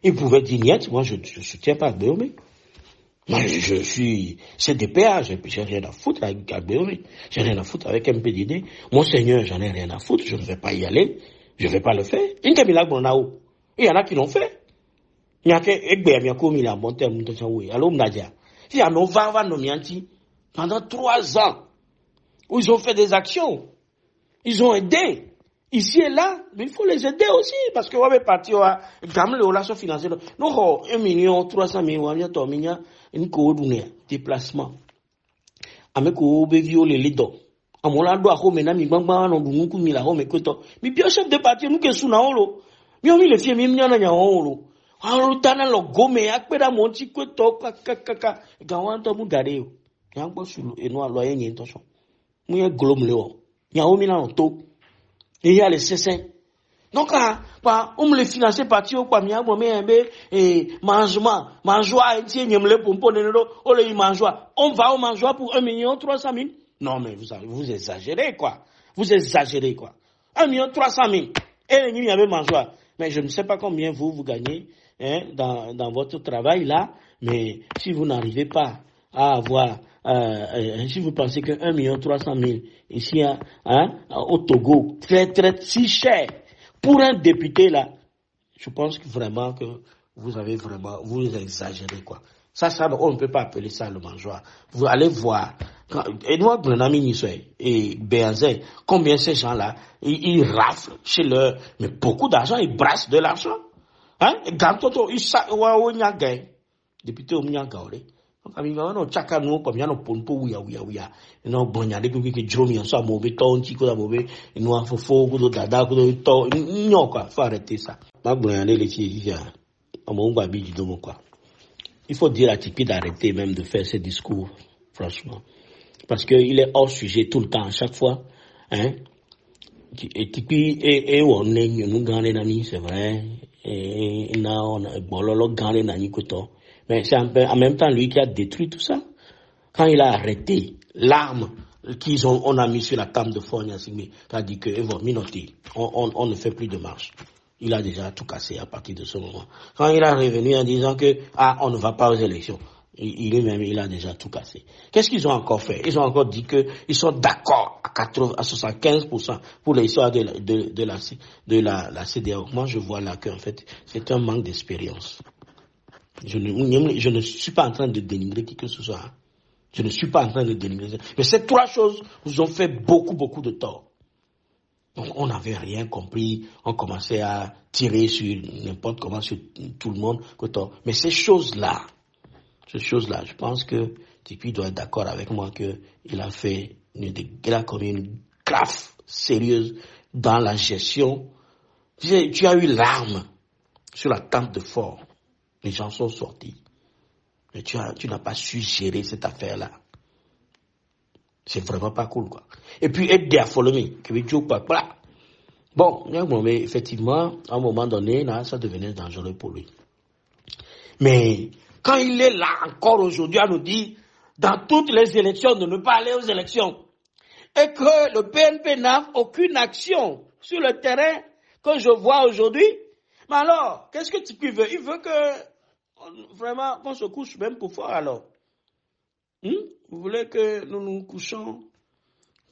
Ils pouvaient dire niet. Moi, je soutiens pas Agbeomé. Moi, je suis CDPA, j'ai rien à foutre avec Agbeomé. J'ai rien à foutre avec MPDD. Mon Seigneur, j'en ai rien à foutre. Je ne vais pas y aller. Je ne vais pas le faire. Il y en a qui l'ont fait. Il y a qui a monté à Moutachaoui. Alors, Mnadia. Il y a nos va nos mianti pendant 3 ans. Où ils ont fait des actions. Ils ont aidé. Ici et là, mais il faut les aider aussi, parce que on va partir à gamme les relations financières. Nous, 1,3 million, une coordonnée, déplacement. Avec le violé les dents. À mon endroit, on m'a mis bamba, on nous mis la home et que mais bien chef de parti, nous qui sommes en haut. Mais on mis les filles, mais on a en haut. Alors, t'as le gomme, akpeda monti, que kaka, gawanta mougadeo. Yango sulu, et nous, loyer, n'y intention. Mouye glom leo. Y'a au milan to. Et y a les cessins. Donc, on me les financer parti au quoi, miya, mangeois, et tiens, y'aime le pompon, on le mangeois. On va au mangeois pour 1,3 million. Non, mais vous exagérez, quoi. Vous exagérez, quoi. 1,3 million. Et il y avait mangeois. Mais je ne sais pas combien vous gagnez, dans votre travail, là. Mais si vous n'arrivez pas à avoir, si vous pensez que 1,3 million ici, au Togo, très si cher pour un député là, je pense que vraiment que vous exagérez, quoi. Ça, on ne peut pas appeler ça le mangeoire. Vous allez voir, et moi, et Béanzé, combien ces gens-là, ils raflent chez leur, mais beaucoup d'argent, ils brassent de l'argent. Hein? Gantoto, ils savent, député au Mniagaoré. Donc, à minga, no, chaka no, comme yano ponpo, ouya. No, bonya, depuis que Jomi, on soit mauvais, ton, chico, la mauvais, no, fofo, kudo, dada, kudo, to, non, quoi, faut arrêter ça. Ma bonya, les filles, on m'a oublié du domo, quoi. Il faut dire à Tipeee d'arrêter même de faire ces discours, franchement. Parce qu'il est hors sujet tout le temps, à chaque fois. Hein? Et Tipeee est on est, nous gagnons, c'est vrai. Et on a, bon, l'on gagne, mais c'est en même temps lui qui a détruit tout ça. Quand il a arrêté l'arme on a mis sur la table de Fogna Sigmi, qui a dit que, on ne fait plus de marche. Il a déjà tout cassé à partir de ce moment. Quand il est revenu en disant que, on ne va pas aux élections, il a déjà tout cassé. Qu'est-ce qu'ils ont encore fait? Ils ont encore dit que ils sont d'accord à 75% pour l'histoire de la CEDEAO. Moi, je vois là qu'en fait, c'est un manque d'expérience. Je ne suis pas en train de dénigrer qui que ce soit. Je ne suis pas en train de dénigrer. Mais ces trois choses vous ont fait beaucoup de tort. Donc, on n'avait rien compris. On commençait à tirer sur n'importe comment, sur tout le monde. Mais ces choses-là, je pense que Tipeee doit être d'accord avec moi qu'il a commis une gaffe sérieuse dans la gestion. Tu as eu l'arme sur la tente de fort. Les gens sont sortis. Mais tu n'as pas su gérer cette affaire-là. C'est vraiment pas cool, quoi. Et puis, être déaffolé, que tu veux pas, voilà. Bon, mais effectivement, à un moment donné, là, ça devenait dangereux pour lui. Mais, quand il est là encore aujourd'hui à nous dire, dans toutes les élections, de ne pas aller aux élections, et que le PNP n'a aucune action sur le terrain que je vois aujourd'hui, mais alors, qu'est-ce que Tipeee veut? Il veut que, vraiment, qu'on se couche même pour fort, alors. Vous voulez que nous nous couchons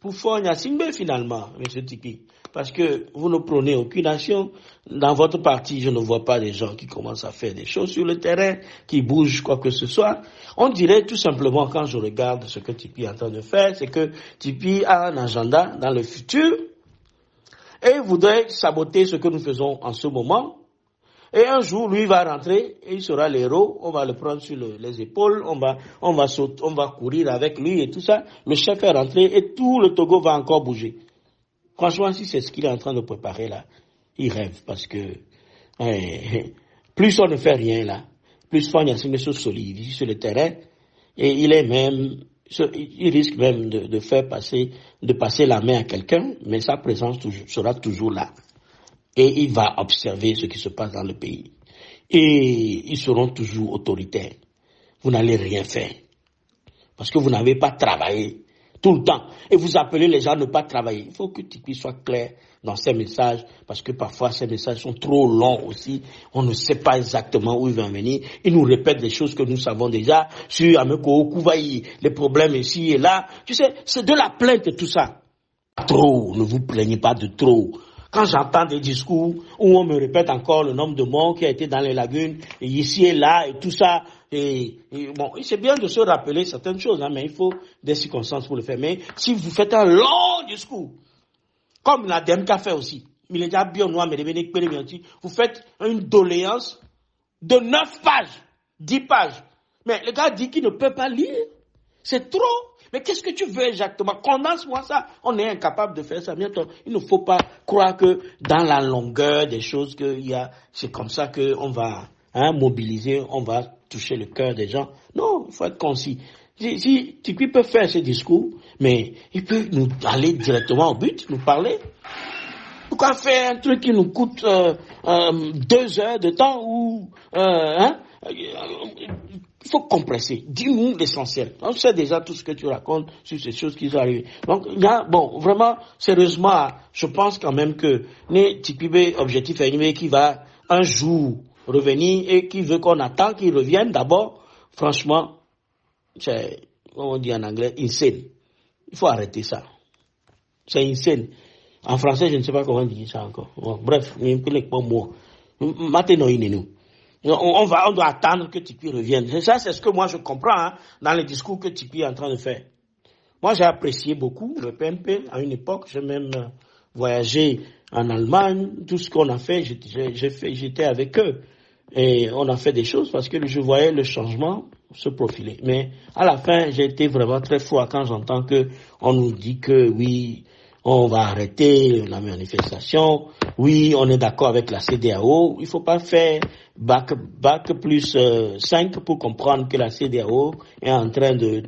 pour fort Nyasingbe, finalement, M. Tipeee? Parce que vous ne prenez aucune action. Dans votre parti, je ne vois pas des gens qui commencent à faire des choses sur le terrain, qui bougent quoi que ce soit. On dirait tout simplement, quand je regarde ce que Tipeee est en train de faire, c'est que Tipeee a un agenda dans le futur et voudrait saboter ce que nous faisons en ce moment. Et un jour, lui va rentrer et il sera l'héros. On va le prendre sur les épaules, on va courir avec lui et tout ça. Le chef est rentré et tout le Togo va encore bouger. Franchement, si c'est ce qu'il est en train de préparer là, il rêve parce que plus on ne fait rien là, plus Fogna Sigme se solidifie sur le terrain et il risque même de passer la main à quelqu'un, mais sa présence sera toujours là. Et il va observer ce qui se passe dans le pays. Et ils seront toujours autoritaires. Vous n'allez rien faire. Parce que vous n'avez pas travaillé tout le temps. Et vous appelez les gens à ne pas travailler. Il faut que Tipeee soit clair dans ses messages. Parce que parfois ces messages sont trop longs aussi. On ne sait pas exactement où il va en venir. Il nous répète des choses que nous savons déjà. Sur Ameko, Kouvaï, les problèmes ici et là. Tu sais, c'est de la plainte tout ça. Trop, ne vous plaignez pas de trop. Quand j'entends des discours où on me répète encore le nombre de morts qui a été dans les lagunes, et ici et là, et tout ça, et bon, c'est bien de se rappeler certaines choses, mais il faut des circonstances pour le faire. Mais si vous faites un long discours, comme la DMK fait aussi, vous faites une doléance de 9 pages, 10 pages. Mais le gars dit qu'il ne peut pas lire. C'est trop. Mais qu'est-ce que tu veux exactement? Condense-moi ça. On est incapable de faire ça. Bientôt, il ne faut pas croire que dans la longueur des choses c'est comme ça qu'on va mobiliser, on va toucher le cœur des gens. Non, il faut être concis. Si Tipeee peut faire ce discours, mais il peut nous aller directement au but, nous parler. Pourquoi faire un truc qui nous coûte 2 heures de temps ou il faut compresser. Dis-nous l'essentiel. On sait déjà tout ce que tu racontes sur ces choses qui sont arrivées. Donc, vraiment, sérieusement, je pense quand même que Tipeee objectif animé qui va un jour revenir et qui veut qu'on attend qu'il revienne d'abord, franchement, c'est, comme on dit en anglais, insane. Il faut arrêter ça. C'est insane. En français, je ne sais pas comment dire ça encore. Bon, bref, il n'y a pas de mots. Maintenant, il est nous. On doit attendre que Tipeee revienne. Et ça, c'est ce que moi je comprends hein, dans les discours que Tipeee est en train de faire. Moi, j'ai apprécié beaucoup le PNP à une époque. J'ai même voyagé en Allemagne. Tout ce qu'on a fait, j'étais avec eux. Et on a fait des choses parce que je voyais le changement se profiler. Mais à la fin, j'ai été vraiment très froid quand j'entends que on nous dit que oui, on va arrêter la manifestation. Oui, on est d'accord avec la CEDEAO. Il faut pas faire bac plus 5 pour comprendre que la CEDEAO est en train de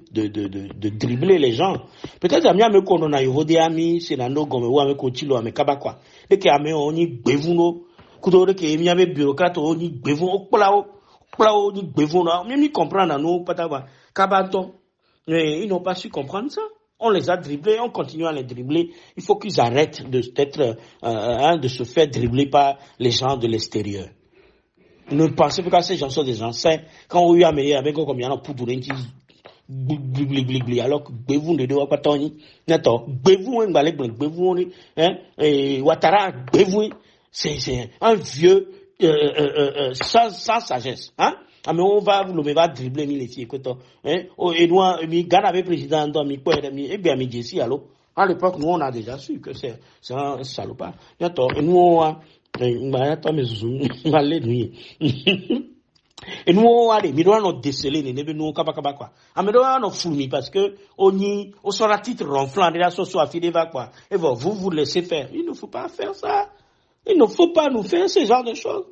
dribbler les gens. Peut-être à miami qu'on a eu des amis, c'est la no gomme ou avec Ochilo avec Kabakwa. Dès qu'il y a on y bevuno, kudore que miami bureaucrate on y bevuno, plao ni bevuno. Même ils comprennent à nous, pataba, Kabaton. Mais ils n'ont pas su comprendre ça. On les a dribblés, on continue à les dribbler. Il faut qu'ils arrêtent de se faire dribbler par les gens de l'extérieur. Ne pensez pas que ces gens sont des anciens. Quand on y a meilleur avec comme il y en a pour donner alors que Bévou ne doit pas toni. Neto, Bévou en balai Bévou et Ouattara Bévou, c'est un vieux sans sagesse, hein. Ah mais on va dribbler mi les filles écoute hein et nous mi Ghana avec président dans mi quoi et bien mi Jessie alors à l'époque nous on a déjà su que c'est un salopard. Neto et nous on et nous on a des millions de décelés ne be nous kaba quoi amedo on fourmi parce que on sera titre ronflant de la socio affidé va quoi et vous laissez faire. Il ne faut pas faire ça, il ne faut pas nous faire ce genre de choses.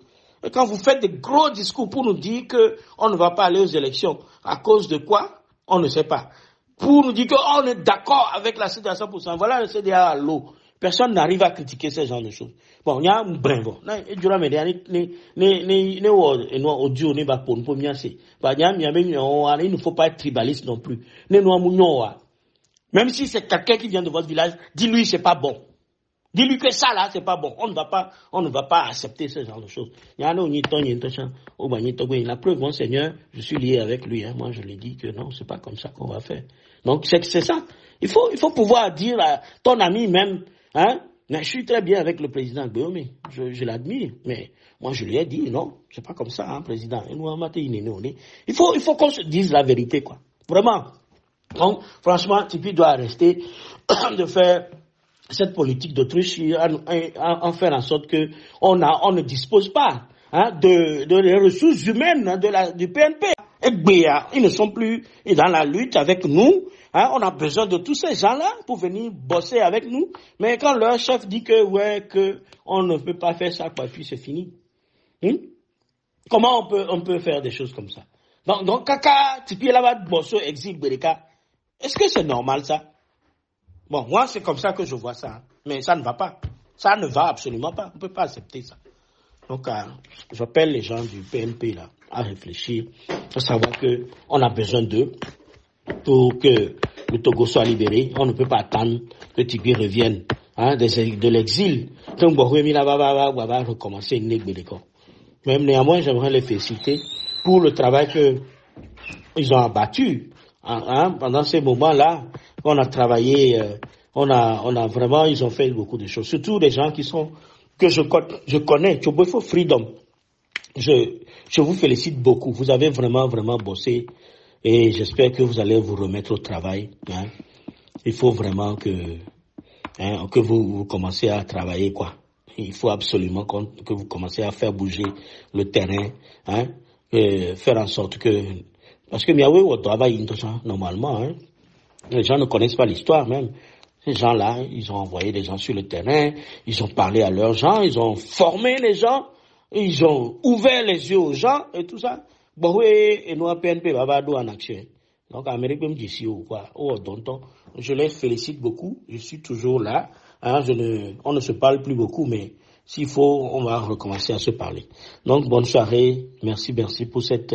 Et quand vous faites des gros discours pour nous dire que on ne va pas aller aux élections à cause de quoi on ne sait pas, pour nous dire qu'on est d'accord avec la CEDEAO à 100%, voilà le CEDEAO à l'eau. Personne n'arrive à critiquer ce genre de choses. Bon, il y a un bringo. Il ne faut pas être tribaliste non plus. Même si c'est quelqu'un qui vient de votre village, dis-lui c'est pas bon. Dis-lui que ça là, c'est pas bon. On ne va pas accepter ce genre de choses. La preuve, mon Seigneur, je suis lié avec lui. Hein. Moi, je lui ai dit que non, c'est pas comme ça qu'on va faire. Donc, c'est ça. Il faut pouvoir dire à ton ami même, hein, mais je suis très bien avec le président Guillaume. Je l'admire. Mais moi, je lui ai dit, non, c'est pas comme ça, hein, président. Il faut qu'on se dise la vérité, quoi. Vraiment. Donc, franchement, Tipeee doit arrêter de faire cette politique d'autruche en faire en sorte que on ne dispose pas hein, de ressources humaines du PNP. Et Béa, ils ne sont plus dans la lutte avec nous. Hein, on a besoin de tous ces gens-là pour venir bosser avec nous. Mais quand leur chef dit que on ne peut pas faire ça, quoi, puis c'est fini. Comment on peut faire des choses comme ça? Donc Kaka, Tipeee là-bas, Bosso, exil, Bereka. Est-ce que c'est normal ça? Bon, moi, c'est comme ça que je vois ça. Mais ça ne va pas. Ça ne va absolument pas. On ne peut pas accepter ça. Donc, j'appelle les gens du PNP, là, à réfléchir, à savoir que on a besoin d'eux pour que le Togo soit libéré. On ne peut pas attendre que Tipeee revienne, hein, de l'exil. Donc, va recommencer une négociation. Même néanmoins, j'aimerais les féliciter pour le travail qu'ils ont abattu, hein, pendant ces moments-là. On a travaillé, on a vraiment, ils ont fait beaucoup de choses. Surtout des gens que je connais, Tchobofo Freedom. Je vous félicite beaucoup. Vous avez vraiment, vraiment bossé et j'espère que vous allez vous remettre au travail, hein. Il faut vraiment que vous commencez à travailler, quoi. Il faut absolument que vous commencez à faire bouger le terrain, hein, faire en sorte que, parce que miawe au travail, normalement, hein. Les gens ne connaissent pas l'histoire même. Ces gens-là, ils ont envoyé des gens sur le terrain, ils ont parlé à leurs gens, ils ont formé les gens, ils ont ouvert les yeux aux gens et tout ça. Bon, et nous, PNP, en action. Donc, Amérique, même d'ici, ou quoi, je les félicite beaucoup. Je suis toujours là. Hein, on ne se parle plus beaucoup, mais s'il faut, on va recommencer à se parler. Donc, bonne soirée. Merci pour cette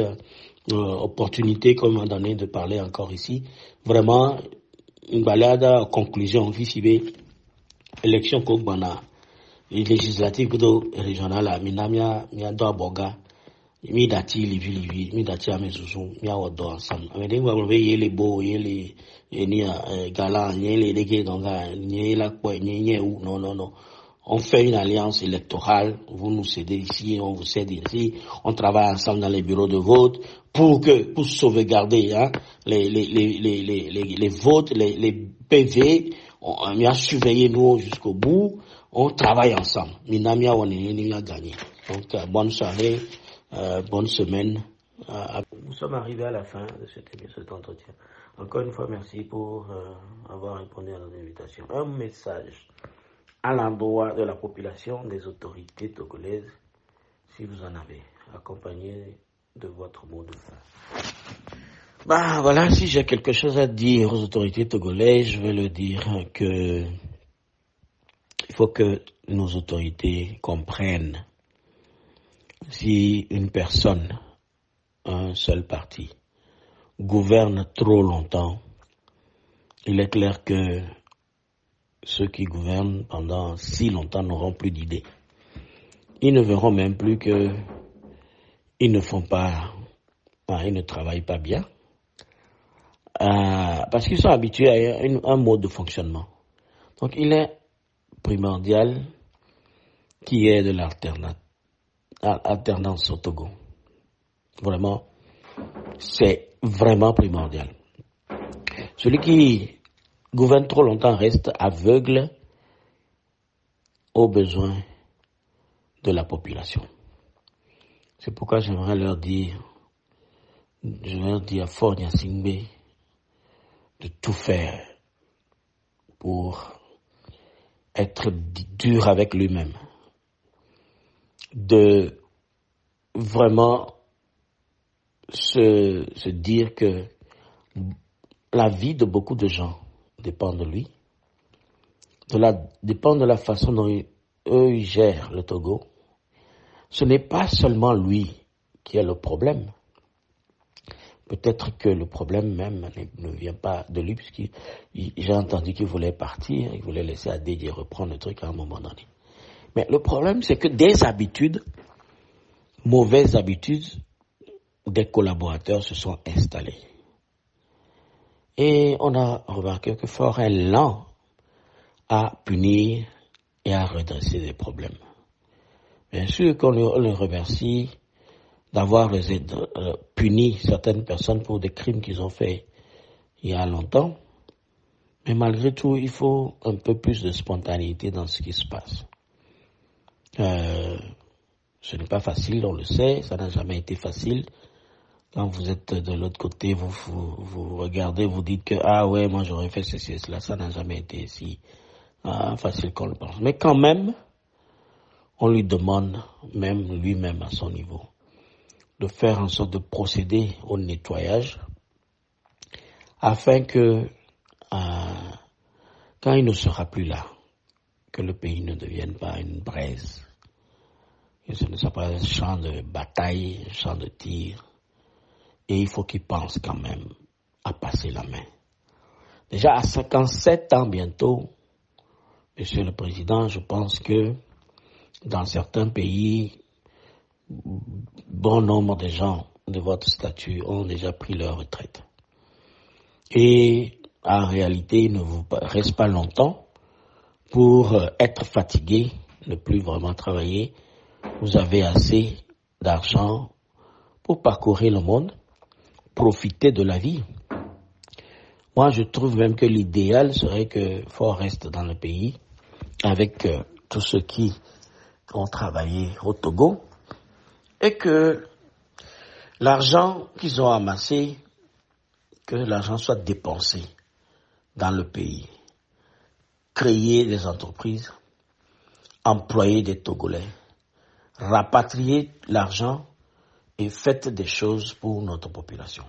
opportunité qu'on m'a donné de parler encore ici. Vraiment, une balade en conclusion, vice-b, élection Kogbana, législative plutôt régionale, mia do aboga, mi dati livi, mi dati amezuzu, mia wodo ensemble. Amede ngwa yele bo, yele, ni galant, yele deke, donc, ni la quoi, ni ou, non. on fait une alliance électorale, vous nous cédez ici, on vous cède ici, on travaille ensemble dans les bureaux de vote pour sauvegarder les votes, les PV, on a surveillé nous jusqu'au bout, on travaille ensemble. Minamia on a gagné. Donc bonne soirée, bonne semaine. Nous sommes arrivés à la fin de cet entretien. Encore une fois, merci pour avoir répondu à notre invitation. Un message à l'endroit de la population, des autorités togolaises, si vous en avez, accompagné de votre mot de fin. Voilà, si j'ai quelque chose à dire aux autorités togolaises, je vais le dire que il faut que nos autorités comprennent si une personne, un seul parti, gouverne trop longtemps, il est clair que ceux qui gouvernent pendant si longtemps n'auront plus d'idées. Ils ne verront même plus que ils ne travaillent pas bien, parce qu'ils sont habitués à un mode de fonctionnement. Donc il est primordial qu'il y ait de l'alternance au Togo. Vraiment, c'est vraiment primordial. Celui qui gouverne trop longtemps reste aveugle aux besoins de la population. C'est pourquoi j'aimerais leur dire à Faure Gnassingbé de tout faire pour être dur avec lui-même, de vraiment se dire que la vie de beaucoup de gens dépend de lui, dépend de la façon dont eux ils gèrent le Togo. Ce n'est pas seulement lui qui a le problème. Peut-être que le problème même ne vient pas de lui, puisque j'ai entendu qu'il voulait partir, il voulait laisser Adédié reprendre le truc à un moment donné. Mais le problème, c'est que des habitudes, mauvaises habitudes, des collaborateurs se sont installés. Et on a remarqué que Faure est lent à punir et à redresser des problèmes. Bien sûr qu'on le remercie d'avoir puni certaines personnes pour des crimes qu'ils ont faits il y a longtemps, mais malgré tout, il faut un peu plus de spontanéité dans ce qui se passe. Ce n'est pas facile, on le sait, ça n'a jamais été facile. Quand vous êtes de l'autre côté, vous regardez, vous dites que ah ouais, moi j'aurais fait ceci et cela, ça n'a jamais été si facile qu'on le pense. Mais quand même, on lui demande, même lui-même à son niveau, de faire en sorte de procéder au nettoyage afin que quand il ne sera plus là, que le pays ne devienne pas une braise, que ce ne soit pas un champ de bataille, un champ de tir. Et il faut qu'il pense quand même à passer la main. Déjà à 57 ans bientôt, Monsieur le Président, je pense que dans certains pays, bon nombre de gens de votre statut ont déjà pris leur retraite. Et en réalité, il ne vous reste pas longtemps pour être fatigué, ne plus vraiment travailler. Vous avez assez d'argent pour parcourir le monde, profiter de la vie. Moi, je trouve même que l'idéal serait que Faure reste dans le pays avec tous ceux qui ont travaillé au Togo et que l'argent qu'ils ont amassé, que l'argent soit dépensé dans le pays. Créer des entreprises, employer des Togolais, rapatrier l'argent et faites des choses pour notre population.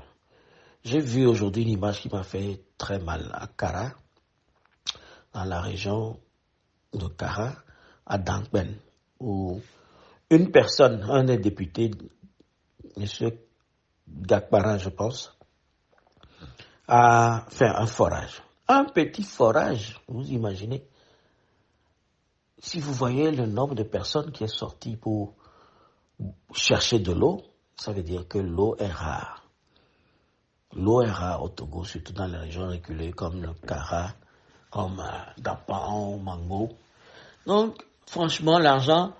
J'ai vu aujourd'hui une image qui m'a fait très mal à Kara, dans la région de Kara, à Dankben, où une personne, un des députés, M. Gakbara, je pense, a fait un forage. Un petit forage, vous imaginez. Si vous voyez le nombre de personnes qui est sorti pour chercher de l'eau, ça veut dire que l'eau est rare. L'eau est rare au Togo, surtout dans les régions reculées comme le Kara, comme Dapan, Mango. Donc, franchement, l'argent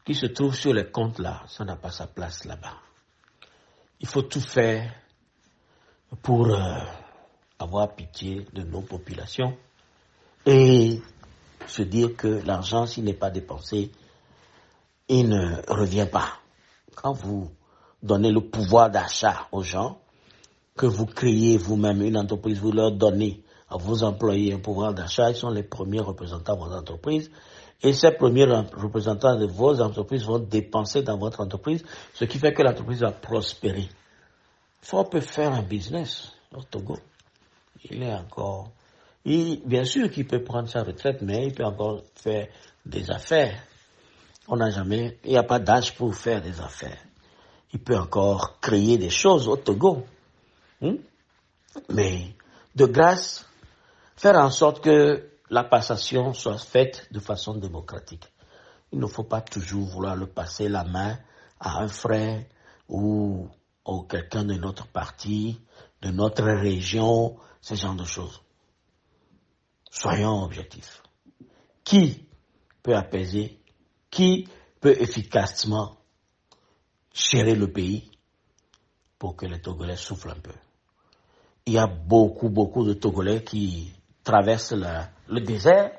qui se trouve sur les comptes là, ça n'a pas sa place là-bas. Il faut tout faire pour avoir pitié de nos populations et se dire que l'argent, s'il n'est pas dépensé, il ne revient pas. Quand vous donnez le pouvoir d'achat aux gens, que vous créez vous-même une entreprise, vous leur donnez à vos employés un pouvoir d'achat, ils sont les premiers représentants de votre entreprise. Et ces premiers représentants de vos entreprises vont dépenser dans votre entreprise, ce qui fait que l'entreprise va prospérer. Ford peut faire un business au Togo. Bien sûr qu'il peut prendre sa retraite, mais il peut encore faire des affaires. Il n'y a pas d'âge pour faire des affaires. Il peut encore créer des choses au Togo. Mais, de grâce, faire en sorte que la passation soit faite de façon démocratique. Il ne faut pas toujours vouloir le passer la main à un frère ou quelqu'un de notre parti, de notre région, ce genre de choses. Soyons objectifs. Qui peut apaiser, qui peut efficacement gérer le pays pour que les Togolais soufflent un peu? Il y a beaucoup de Togolais qui traversent le désert.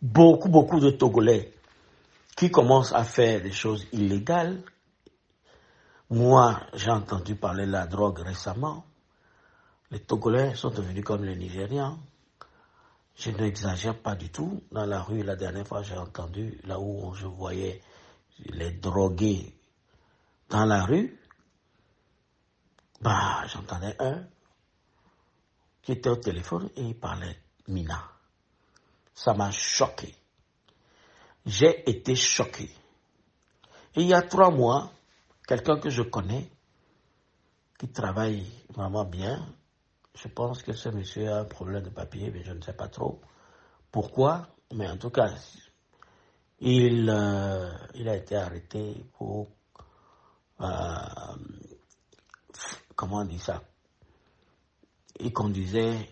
Beaucoup de Togolais qui commencent à faire des choses illégales. Moi, j'ai entendu parler de la drogue récemment. Les Togolais sont devenus comme les Nigérians. Je n'exagère pas du tout. Dans la rue, la dernière fois, j'ai entendu, là où je voyais les drogués dans la rue, j'entendais un qui était au téléphone et il parlait Mina. Ça m'a choqué. J'ai été choqué. Et il y a 3 mois, quelqu'un que je connais, qui travaille vraiment bien, je pense que ce monsieur a un problème de papier, mais je ne sais pas trop pourquoi, mais en tout cas, il a été arrêté pour, comment on dit ça? Il conduisait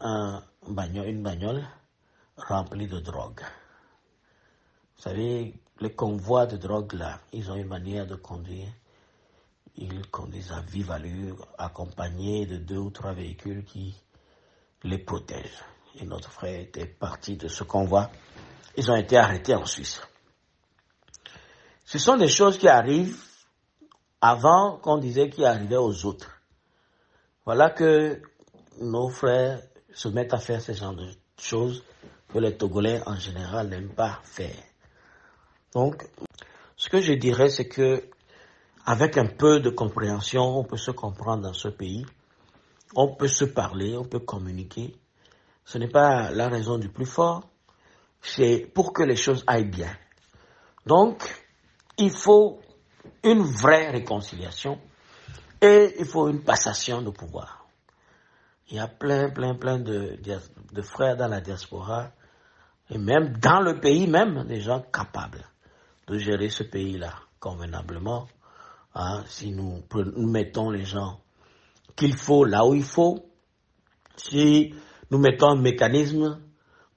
une bagnole remplie de drogue. Vous savez, les convois de drogue là, ils ont une manière de conduire. Ils conduisent à vive allure, accompagnés de 2 ou 3 véhicules qui les protègent. Et notre frère était parti de ce convoi. Ils ont été arrêtés en Suisse. Ce sont des choses qui arrivent avant qu'on disait qu'ils arrivaient aux autres. Voilà que nos frères se mettent à faire ce genre de choses que les Togolais en général n'aiment pas faire. Donc, ce que je dirais, c'est que avec un peu de compréhension, on peut se comprendre dans ce pays. On peut se parler, on peut communiquer. Ce n'est pas la raison du plus fort, c'est pour que les choses aillent bien. Donc, il faut une vraie réconciliation et il faut une passation de pouvoir. Il y a plein de frères dans la diaspora et même dans le pays même, des gens capables de gérer ce pays-là convenablement. Si nous mettons les gens qu'il faut là où il faut, si nous mettons un mécanisme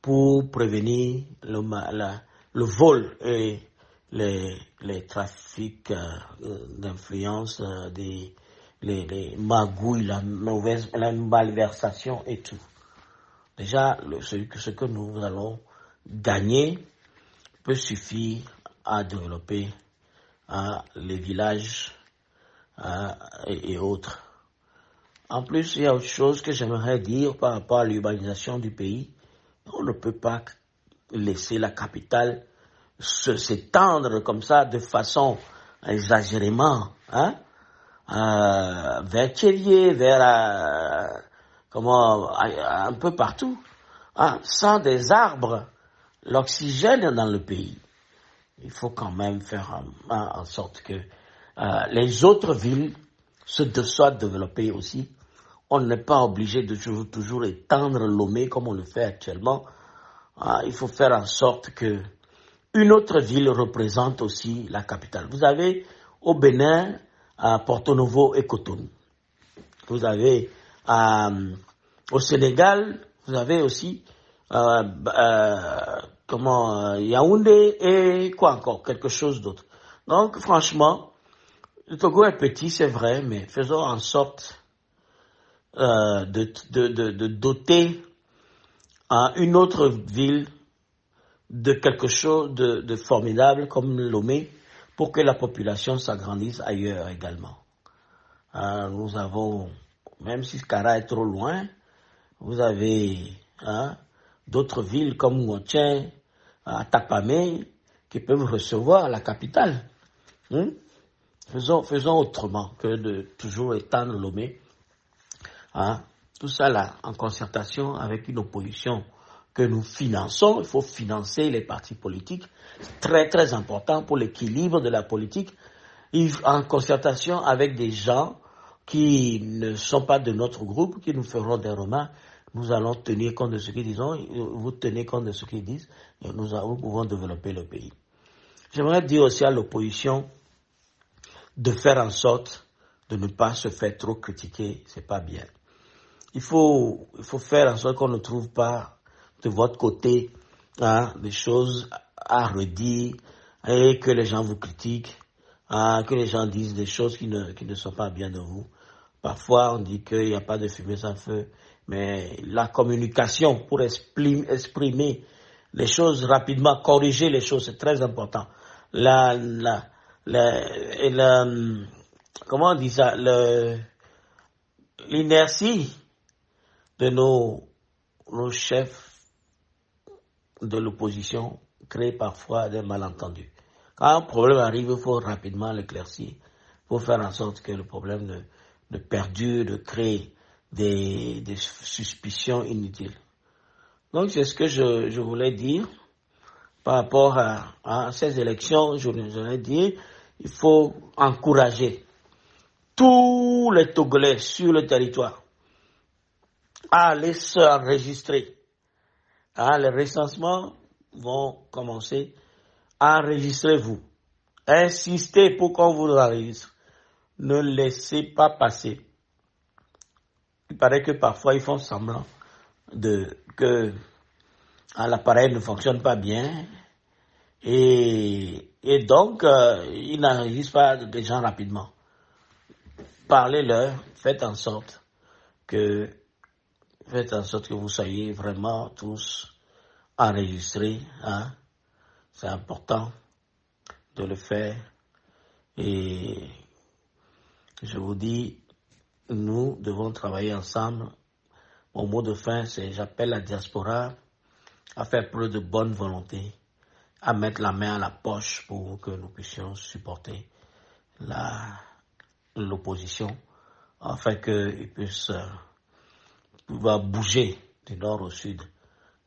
pour prévenir le vol et les trafics d'influence, les magouilles, la malversation et tout. Déjà, ce que nous allons gagner peut suffire à développer les villages et autres. En plus, il y a autre chose que j'aimerais dire par rapport à l'urbanisation du pays. On ne peut pas laisser la capitale s'étendre comme ça de façon exagérément, vers Thiévier, vers un peu partout, sans des arbres, l'oxygène dans le pays. Il faut quand même faire en sorte que les autres villes se soient développées aussi. On n'est pas obligé de toujours étendre Lomé comme on le fait actuellement. Il faut faire en sorte que une autre ville représente aussi la capitale. Vous avez au Bénin, Porto Novo et Cotonou. Vous avez au Sénégal, vous avez aussi comment Yaoundé et quoi encore, quelque chose d'autre. Donc, franchement, le Togo est petit, c'est vrai, mais faisons en sorte de doter une autre ville de quelque chose de formidable comme Lomé pour que la population s'agrandisse ailleurs également. Nous avons, même si Skara est trop loin, vous avez d'autres villes comme Ngontien, Tapamé, qui peuvent recevoir la capitale. Faisons autrement que de toujours étendre Lomé. Tout ça là, en concertation avec une opposition que nous finançons. Il faut financer les partis politiques. C'est très très important pour l'équilibre de la politique. En concertation avec des gens qui ne sont pas de notre groupe, qui nous feront des remarques. Nous allons tenir compte de ce qu'ils disent, vous tenez compte de ce qu'ils disent, et nous pouvons développer le pays. J'aimerais dire aussi à l'opposition de faire en sorte de ne pas se faire trop critiquer, c'est pas bien. Il faut faire en sorte qu'on ne trouve pas de votre côté des choses à redire et que les gens vous critiquent, que les gens disent des choses qui ne sont pas bien de vous. Parfois, on dit qu'il n'y a pas de fumée sans feu, mais la communication pour exprimer les choses rapidement, corriger les choses, c'est très important. Comment on dit ça? L'inertie de nos chefs de l'opposition crée parfois des malentendus. Quand un problème arrive, il faut rapidement l'éclaircir pour faire en sorte que le problème ne perdure, de créer des suspicions inutiles. Donc c'est ce que je voulais dire par rapport à ces élections. Je voulais dire, il faut encourager tous les Togolais sur le territoire à aller s'enregistrer. Les recensements vont commencer. Enregistrez-vous. Insistez pour qu'on vous enregistre. Ne laissez pas passer. Il paraît que parfois ils font semblant que l'appareil ne fonctionne pas bien et donc ils n'enregistrent pas des gens rapidement. Parlez-leur, faites en sorte que vous soyez vraiment tous enregistrés. C'est important de le faire. Et je vous dis, nous devons travailler ensemble. Mon mot de fin, c'est j'appelle la diaspora à faire preuve de bonne volonté, à mettre la main à la poche pour que nous puissions supporter l'opposition, afin qu'ils puissent pouvoir bouger du nord au sud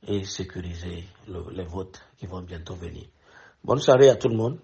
et sécuriser les votes qui vont bientôt venir. Bonne soirée à tout le monde.